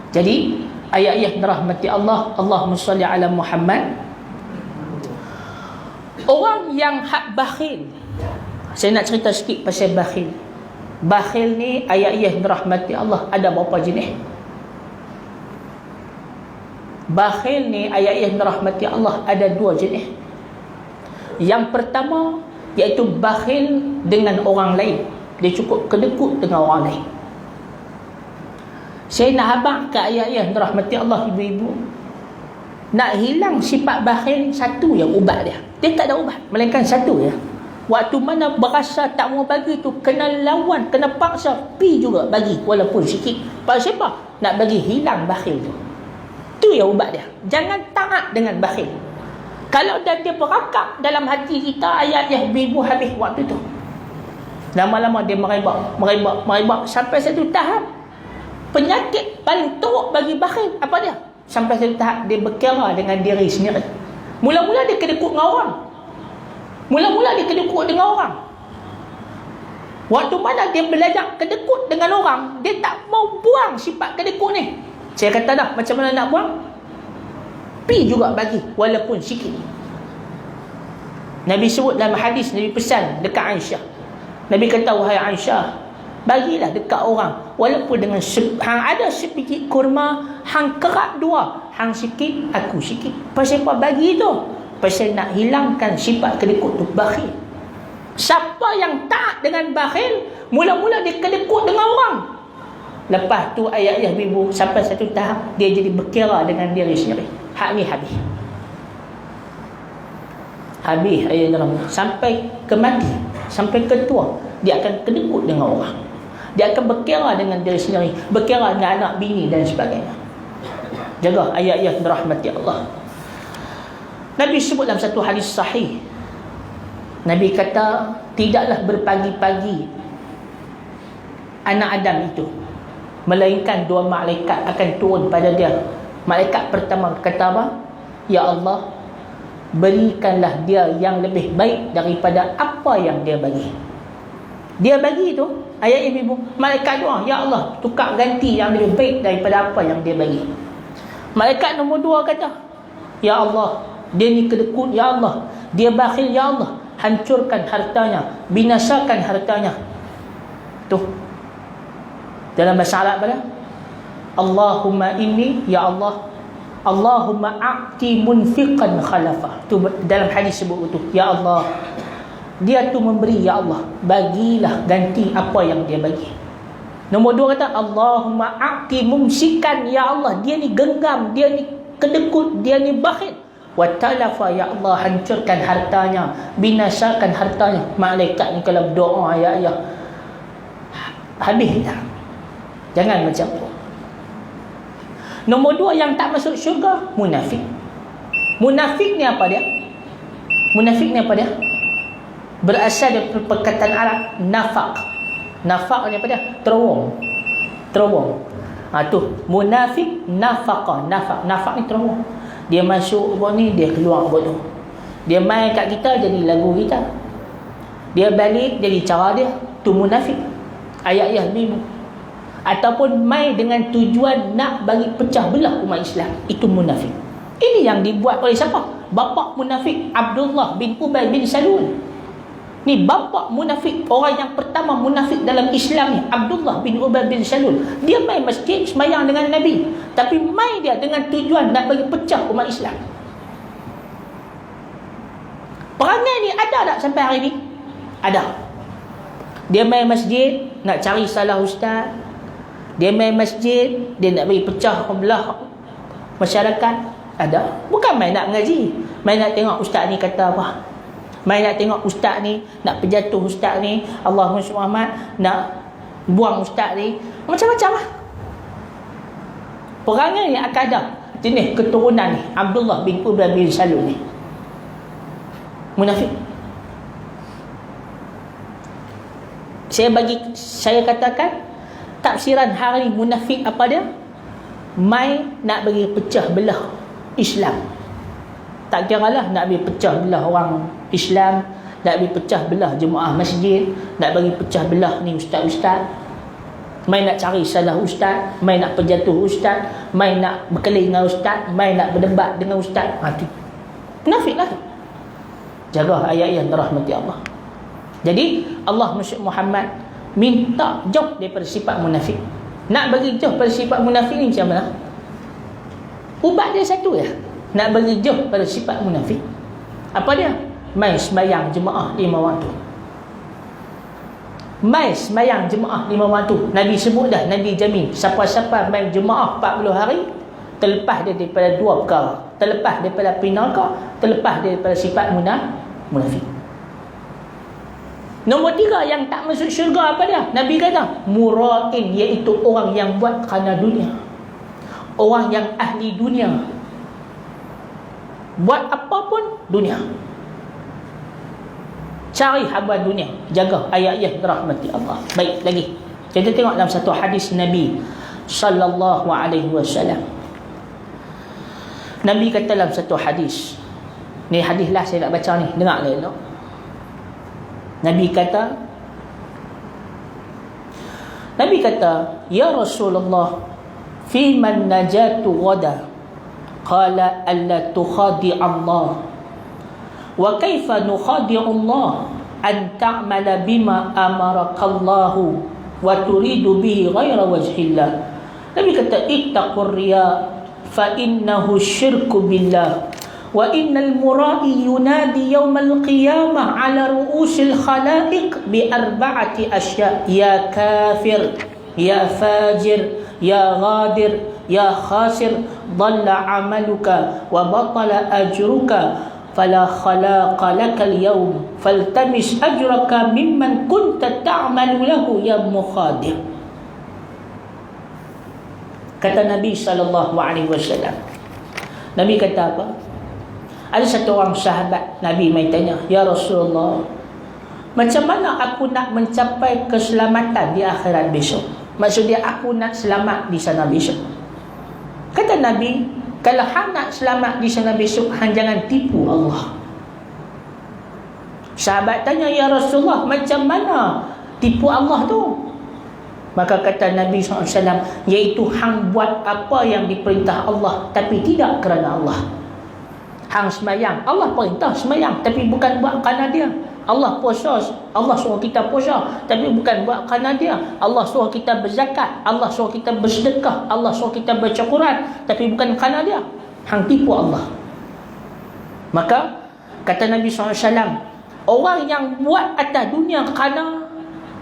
Jadi ayat-ayat rahmati Allah, Allahumma salli ala Muhammad. Orang yang hak bakhil, saya nak cerita sikit pasal bakhil. Bakhil ni ayat-ayat rahmati Allah ada berapa jenis? Bakhil ni ayat-ayat rahmati Allah ada 2 jenis. Yang pertama iaitu bakhil dengan orang lain. Dia cukup kedekut dengan orang lain. Saya nak abang ke ayat-ayat rahmati Allah, ibu-ibu. Nak hilang sifat bakhil, satu yang ubat dia. Dia tak ada ubat, melainkan satu ya. Waktu mana berasa tak mau bagi tu, kena lawan, kena paksa, pi juga bagi walaupun sikit. Pasal siapa? Nak bagi hilang bakhil tu. Tu yang ubat dia. Jangan taat dengan bakhil. Kalau dah dia berakap dalam hati kita, ayat yang ibu habis waktu tu. Lama-lama dia merebak sampai satu tahap. Penyakit paling teruk bagi bakhil apa dia? Sampai satu tahap dia berkira dengan diri sendiri. Mula-mula dia kedekut dengan orang. Mula-mula dia kedekut dengan orang. Waktu mana dia belajar kedekut dengan orang, dia tak mau buang sifat kedekut ni. Saya kata dah, macam mana nak buang? Pi juga bagi walaupun sikit. Nabi sebut dalam hadis, Nabi pesan dekat Aisyah. Nabi kata, wahai Aisyah, bagilah dekat orang walaupun dengan hang ada sedikit kurma, hang kerak 2, hang sikit, aku sikit. Pasal apa bagi tu? Pasal nak hilangkan sifat kedekut tu, bakhil. Siapa yang taat dengan bakhil, mula-mula dia kedekut dengan orang. Lepas tu ayat-ayat ibu sampai satu tahap dia jadi berkira dengan diri sendiri. Hak ni habis. Habis ayat dalam sampai ke mati, sampai ke tua, dia akan kedekut dengan orang. Dia akan berkira dengan diri sendiri, berkira dengan anak bini dan sebagainya. Jaga ayat-ayat rahmati Allah. Nabi sebut dalam satu hadis sahih, Nabi kata, tidaklah berpagi-pagi anak Adam itu, melainkan 2 malaikat akan turun pada dia. Malaikat pertama kata apa? Ya Allah, berikanlah dia yang lebih baik daripada apa yang dia bagi. Dia bagi itu, ayat ibu, malaikat doa, ya Allah, tukar ganti yang lebih baik daripada apa yang dia bagi. Malaikat nombor 2 kata, ya Allah, dia ni kedekut, ya Allah, dia bakhil, ya Allah, hancurkan hartanya, binasakan hartanya. Tu dalam bahasa Arab pada Allahumma inni, ya Allah, Allahumma a'ti munfiqan khalafa. Tu dalam hadis sebut tu, ya Allah, dia tu memberi, ya Allah, bagilah ganti apa yang dia bagi. Nombor 2 kata Allahumma a'ti mumsikan, ya Allah, dia ni genggam, dia ni kedekut, dia ni bakhil. Wa talafa, ya Allah, hancurkan hartanya, binasakan hartanya. Malaikat ni kalau doa, ya habis dah. Jangan macam tu. Nombor 2 yang tak masuk syurga, munafik. Munafik ni apa dia? Munafik ni apa dia? Berasal dari perkataan Arab nafaq. Nafaq ni apa dia? Terowong. Terowong. Tu munafik, nafaqah. Nafaq ni terowong. Dia masuk buat ni, dia keluar buat tu. Dia main kat kita jadi lagu kita. Dia balik jadi cara dia. Tu munafik. Ayat-ayat ni. Ataupun main dengan tujuan nak bagi pecah belah umat Islam. Itu munafik. Ini yang dibuat oleh siapa? Bapa munafik Abdullah bin Ubay bin Salul. Ni bapa munafik, orang yang pertama munafik dalam Islam ni, Abdullah bin Ubay bin Salul. Dia main masjid semayang dengan Nabi, tapi main dia dengan tujuan nak bagi pecah umat Islam. Perangai ni ada tak sampai hari ni? Ada. Dia main masjid nak cari salah ustaz. Dia main masjid, dia nak bagi pecah belah masyarakat. Ada. Bukan main nak mengaji, main nak tengok ustaz ni kata apa, main nak tengok ustaz ni, nak penjatuh ustaz ni, Allahumma Muhammad, nak buang ustaz ni, macam-macam lah. Perangai yang akan ada jenis keturunan ni, Abdullah bin Ubay bin Salul ni munafik. Saya katakan tafsiran hari ni munafik apa dia? Main nak bagi pecah belah Islam. Tak kira lah nak bagi pecah belah orang Islam, nak bagi pecah belah jemaah masjid, nak bagi pecah belah ni ustaz-ustaz, main nak cari salah ustaz, main nak penjatuh ustaz, main nak berkelahi dengan ustaz, main nak berdebat dengan ustaz. Munafik lah. Jaga ayat yang dirahmati Allah. Jadi Allah Muhammad minta jauh daripada sifat munafik. Nak bagi jauh pada sifat munafik ni macam mana? Ubat dia satu ya, nak bagi jauh pada sifat munafik. Apa dia? Mai sembahyang jemaah 5 waktu. Mai sembahyang jemaah 5 waktu. Nabi sebut dah, Nabi jamin siapa-siapa mai jemaah 40 hari, terlepas dia daripada 2 perkara. Terlepas daripada pinaka, terlepas daripada sifat munafik. Nombor 3 yang tak masuk syurga apa dia? Nabi kata mura'in, iaitu orang yang buat kerana dunia. Orang yang ahli dunia, buat apa pun dunia, cari habuan dunia. Jaga ayat-ayat dirahmati Allah. Baik, lagi kita tengok dalam satu hadis Nabi sallallahu alaihi wasallam. Nabi kata dalam satu hadis, ni hadis lah saya nak baca ni, dengar elok. Nabi kata, ya Rasulullah, fi man najatu ghada? Qala alla tukhadi Allah. Wa kaifa nukhadi Allah? An ta'mala bima amarakallahu wa turidu bihi ghaira wajhillah. Nabi kata, ittaqur riya fa innahu syirku billah wa innal mura'i yunadi yawmal qiyamah ala ru'usil khalaiq bi arba'ati asya, ya kafir, ya fajir, ya ghadir, ya khasir, dhalla amaluka wa batala ajruka fala khalaqa lakal yawm faltamis ajraka mimman kunta ta'malu lahu ya mukhadir. Kata Nabi SAW. Nabi kata apa? Ada satu orang sahabat Nabi mai tanya, ya Rasulullah, macam mana aku nak mencapai keselamatan di akhirat besok? Maksudnya aku nak selamat di sana besok. Kata Nabi, kalau hang nak selamat di sana besok, hang jangan tipu Allah. Sahabat tanya, ya Rasulullah, macam mana tipu Allah tu? Maka kata Nabi SAW, iaitu hang buat apa yang diperintah Allah tapi tidak kerana Allah. Hang semayang, Allah perintah semayang, tapi bukan buat kerana dia. Allah puasa, Allah suruh kita puasa, tapi bukan buat kerana dia. Allah suruh kita berzakat, Allah suruh kita bersedekah, Allah suruh kita baca Quran, tapi bukan kerana dia. Hang tipu Allah. Maka kata Nabi SAW, orang yang buat atas dunia kerana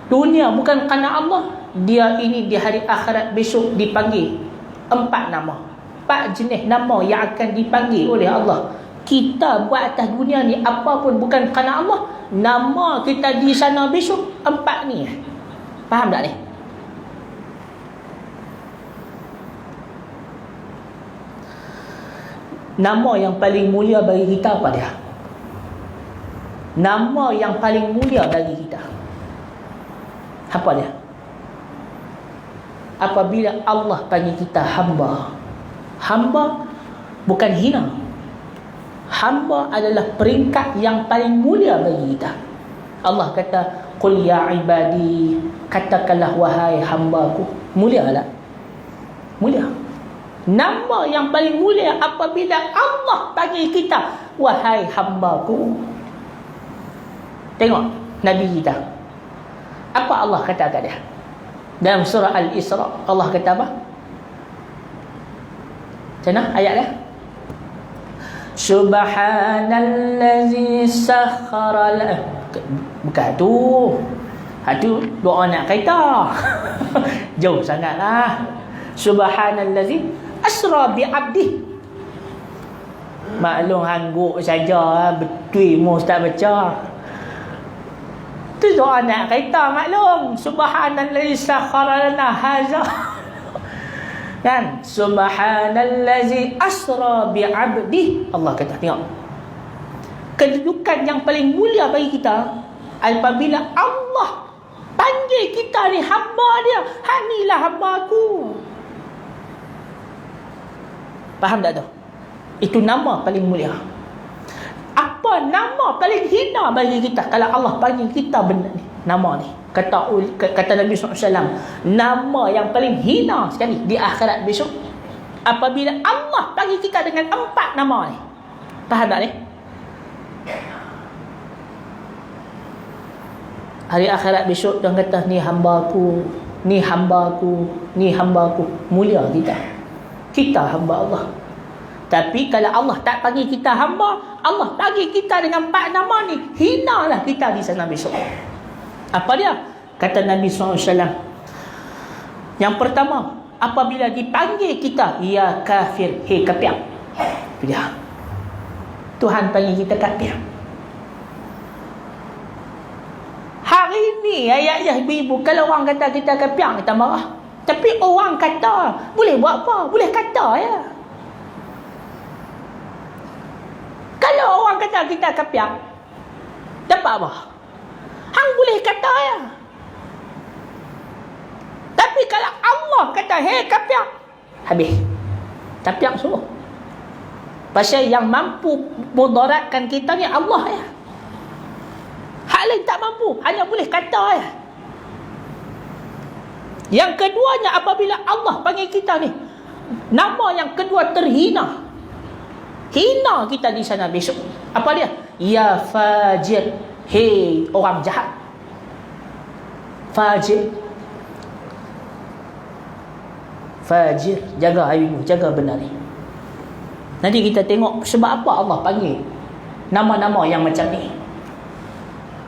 dunia, bukan kerana Allah, dia ini di hari akhirat besok dipanggil 4 nama, 4 jenis nama yang akan dipanggil oleh Allah. Kita buat atas dunia ni apa pun bukan kerana Allah, nama kita di sana besok 4 ni. Faham tak ni? Nama yang paling mulia bagi kita apa dia? Nama yang paling mulia bagi kita apa dia? Apabila Allah panggil kita hamba. Hamba bukan hina. Hamba adalah peringkat yang paling mulia bagi kita. Allah kata, qul ya ibadi, katakanlah wahai hambaku. Mulia tak? Mulia. Nama yang paling mulia apabila Allah panggil kita wahai hambaku. Tengok, Nabi kita. Apa Allah kata kat dia? Dalam surah Al-Isra, Allah kata apa? Macam mana ayat dia? Subhanallazi sakhara la. Bukan tu. Itu doa nak kereta. Jauh sangatlah. Subhanallazi asra bi abdi. Maklum hangguk saja, betul mu tak baca. Tu doa nak kereta maklum. Subhanallazi sakhara lana haza. Kan? Subhanallazi asra bi abdi. Allah kata, tengok. Kedudukan yang paling mulia bagi kita apabila Allah panggil kita ni hamba dia. Hanilah hamba aku. Faham tak tu? Itu nama paling mulia. Apa nama paling hina bagi kita kalau Allah panggil kita benda ni? Nama ni. Kata Nabi SAW, nama yang paling hina sekali di akhirat besok apabila Allah panggil kita dengan 4 nama ni. Faham tak ni? Hari akhirat besok dia kata, ni hamba aku, ni hamba aku, ni hamba aku. Mulia kita. Kita hamba Allah. Tapi kalau Allah tak panggil kita hamba, Allah panggil kita dengan 4 nama ni, hinalah kita di sana besok. Apa dia? Kata Nabi SAW, yang pertama, apabila dipanggil kita, ya kafir, hei kafir. Itu dia. Tuhan panggil kita kafir. Hari ni ayah-ayah ibu-ibu, kalau orang kata kita kafir, kita marah. Tapi orang kata, boleh buat apa? Boleh kata ya. Kalau orang kata kita kafir, dapat apa? Hang boleh kata ya. Tapi kalau Allah kata, hei kafir, habis. Kafir suruh. Pasal yang mampu mudaratkan kita ni Allah ya. Hak lain tak mampu, hanya boleh kata ya. Yang keduanya, apabila Allah panggil kita ni, nama yang kedua terhina. Hina kita di sana besok. Apa dia? Ya fajir, hei orang jahat. Fajir. Fajir, jaga harimu, jaga benar ni. Nanti kita tengok sebab apa Allah panggil nama-nama yang macam ni.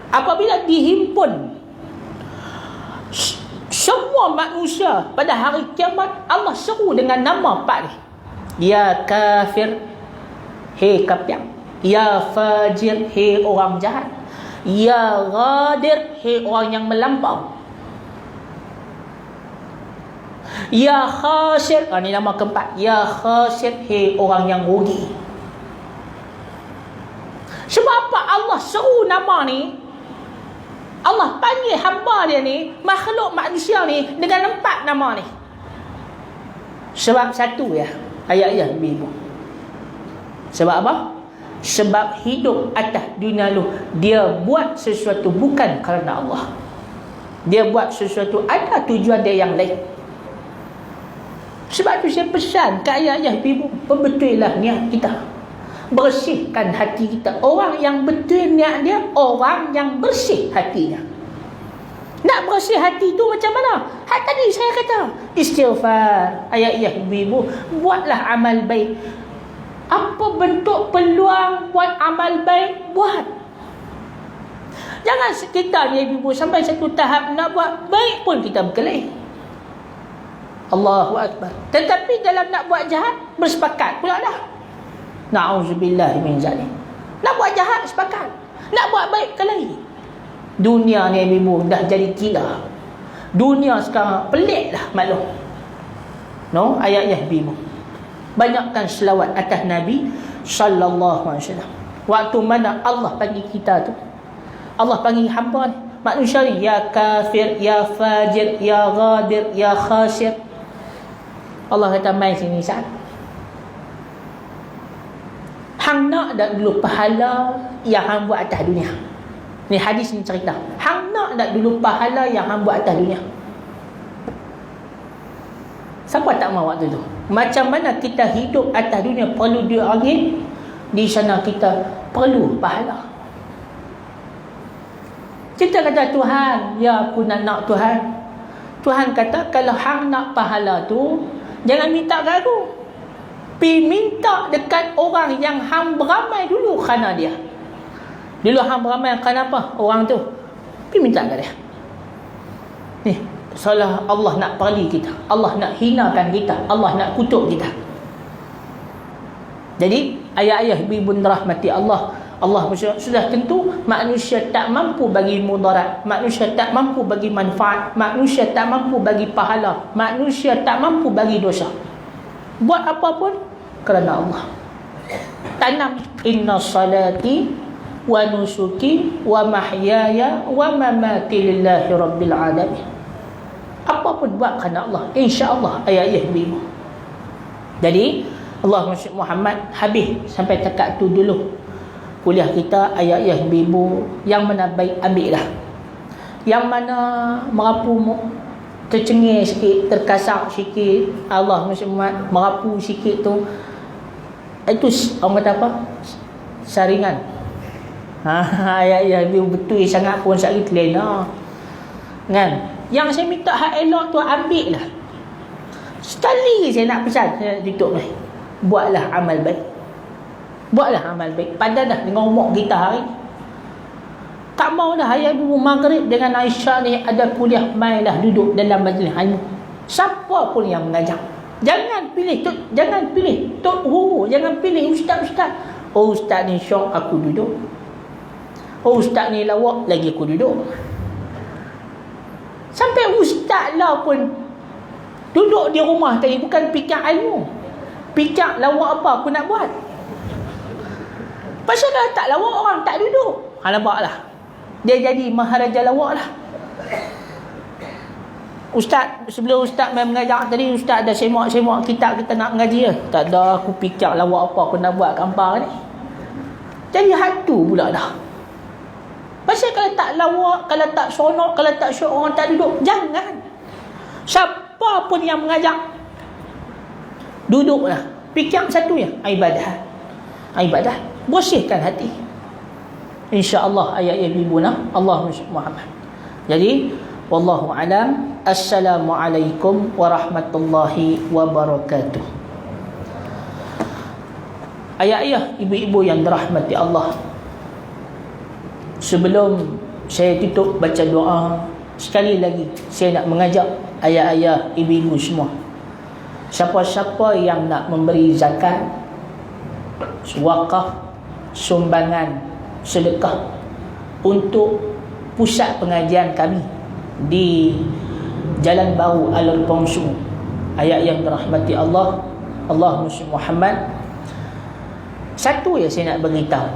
Apabila dihimpun semua manusia pada hari kiamat, Allah seru dengan nama 4 ni. Ya kafir, hei kafir. Ya fajir, hei orang jahat. Ya ghadir, hei orang yang melampau. Ya khasir, ni nama keempat. Ya khasir, hei orang yang rugi. Sebab apa Allah seru nama ni? Allah panggil hamba dia ni, makhluk manusia ni, dengan 4 nama ni. Sebab satu ya, ayat-ayat ibu. Sebab apa? Sebab hidup atas dunia lu, dia buat sesuatu bukan kerana Allah. Dia buat sesuatu ada tujuan dia yang lain. Sebab tu saya pesan ke ayah-ayah ibu, perbetullah niat kita. Bersihkan hati kita. Orang yang betul niat dia, orang yang bersih hatinya. Nak bersih hati tu macam mana? Tadi saya kata, istighfar. Ayah-ayah ibu, buatlah amal baik. Apa bentuk peluang buat amal baik? Buat. Jangan kita ni ibu sampai satu tahap nak buat baik pun kita berkelahi. Allahu Akbar. Tetapi dalam nak buat jahat, bersepakat pula dah. Na'udzubillah min zalim. Nak buat jahat, sepakat. Nak buat baik, kelahi. Dunia ni ibu dah jadi gila. Dunia sekarang pelik lah maklum. No, ayat-ayat ibu. Banyakkan selawat atas Nabi sallallahu alaihi wasallam. Waktu mana Allah panggil kita tu, Allah panggil hamba ni, manusia ni, ya kafir, ya fajir, ya ghadir, ya khasir. Allah kata, mai sini saat. Hang nak tak dulu pahala yang hang buat atas dunia? Ni hadis ni cerita. Hang nak tak dulu pahala yang hang buat atas dunia? Siapa tak mahu waktu tu? Macam mana kita hidup atas dunia perlu duit ringgit, di sana kita perlu pahala. Kita kata Tuhan, ya aku nak Tuhan. Tuhan kata kalau hang nak pahala tu, jangan minta kat aku. Pi minta dekat orang yang hang beramai dulu kerana dia. Dulu hang beramai kerana apa? Orang tu. Pi minta kat dia. Ni, seolah Allah nak perli kita. Allah nak hinakan kita. Allah nak kutuk kita. Jadi, ayah-ayah ibu-ibu rahmati Allah, Allah sudah tentu manusia tak mampu bagi mudarat, manusia tak mampu bagi manfaat, manusia tak mampu bagi pahala, manusia tak mampu bagi dosa. Buat apa pun kerana Allah. Tanam inna salati wa nusuki wa mahyaya wa mamati lillahi rabbil alamin. Apa pun buat kerana Allah, insya-Allah ayat-ayat ibu. Jadi Allah Muhammad habis sampai takat tu dulu. Kuliah kita ayat-ayat ibu yang mana baik ambil lah. Yang mana merapu tercengih sikit, terkasak sikit, Allah Muhammad merapu sikit tu, itu orang kata apa? Saringan. Ayat-ayat ibu betul sangat pun sakit lena. Kan? Yang saya minta hak elok tu ambil lah. Sekali saya nak pesan, saya tutup ni. Buatlah amal baik. Buatlah amal baik. Padan dah dengan umur kita hari. Tak mau dah ayat dulu maghrib dengan Aisyah ni ada kuliah, mainlah duduk dalam majlis ilmu. Siapa pun yang mengajar. Jangan pilih Tok Guru, jangan pilih ustaz-ustaz. Oh ustaz ni syok, aku duduk. Oh ustaz ni lawak, lagi aku duduk. Sampai ustaz lah pun duduk di rumah tadi bukan fikir ilmu. Fikir lawak apa aku nak buat. Pasal kalau tak lawak orang tak duduk. Nampaklah. Dia jadi maharaja lawak lah. Ustaz, sebelum ustaz main mengajar tadi, ustaz dah semak-semak kitab kita nak mengaji. Tak ada, aku fikir lawak apa aku nak buat kampar ni. Jadi hantu pula dah. Pasal kalau tak lawak, kalau tak sonok, kalau tak syok orang tak duduk, jangan. Siapa pun yang mengajar, duduklah. Fikir satu ya, ibadah. Bersihkan hati. InsyaAllah ayat-ayat ibuna Allah Muhammad. Jadi wallahu alam. Assalamualaikum warahmatullahi wabarakatuh. Ayah-ayah ibu-ibu yang dirahmati Allah, sebelum saya tutup baca doa, sekali lagi saya nak mengajak ayah-ayah ibu-ibu semua, siapa-siapa yang nak memberi zakat, wakaf, sumbangan, sedekah untuk pusat pengajian kami di Jalan Baru Alur Pongsu, ayat yang dirahmati Allah, Allah Muhammad. Satu ya saya nak beritahu,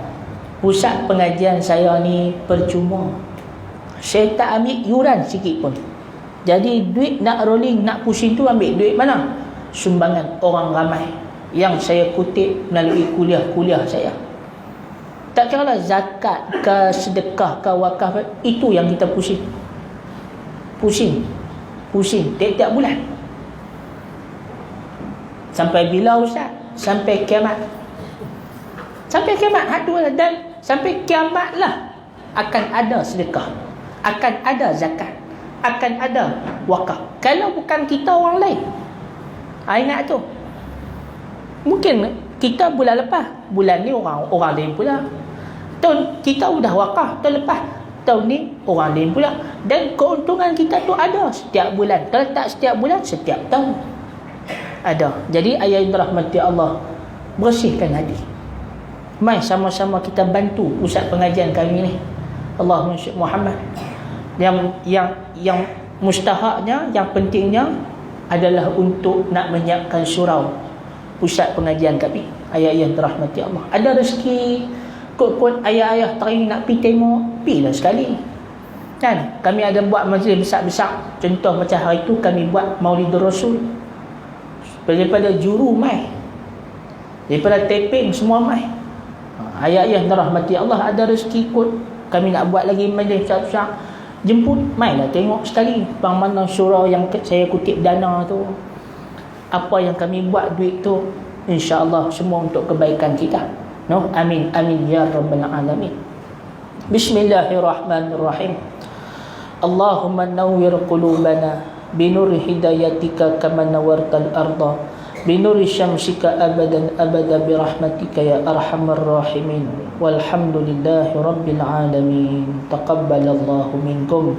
pusat pengajian saya ni percuma. Saya tak ambil yuran sikit pun. Jadi duit nak rolling, nak pusing tu ambil duit mana? Sumbangan orang ramai yang saya kutip melalui kuliah-kuliah saya. Tak kira lah zakat ke sedekah ke wakaf, itu yang kita pusing tiap-tiap bulan. Sampai bila ustaz? Sampai kiamat. Hatu lah. Dan sampai kiamat lah akan ada sedekah, akan ada zakat, akan ada wakaf. Kalau bukan kita, orang lain. Ingat tu. Mungkin kita bulan lepas, bulan ni orang lain pula. Tahun kita sudah wakaf, tahun lepas, tahun ni orang lain pula. Dan keuntungan kita tu ada setiap bulan. Kalau tak setiap bulan, setiap tahun ada. Jadi ayat yang dirahmati Allah, bersihkan hati. Mari sama-sama kita bantu pusat pengajian kami ni, Allah Muhammad. Yang mustahaknya, yang pentingnya adalah untuk nak menyiapkan surau pusat pengajian kami, ayat yang dirahmati Allah. Ada rezeki kot ayah-ayah teringin nak pergi tengok, pergilah sekali. Kan? Kami ada buat majlis besar-besar. Contoh macam hari tu kami buat Maulidur Rasul. Daripada juru mai, daripada taping semua mai. Ayah-ayah dirahmati Allah, ada rezeki kot kami nak buat lagi majlis besar-besar, jemput, mailah tengok sekali bang mana surau yang saya kutip dana tu, apa yang kami buat duit tu, insya-Allah semua untuk kebaikan kita. No, amin amin ya rabbal alamin. Bismillahirrahmanirrahim. Allahumma nawwir qulubana binuri hidayatika kama nawartal arda binuri syamsika abadan abada birahmatika ya arhamar rahimin. Walhamdulillahi rabbil alamin. Taqabbalallahu minkum.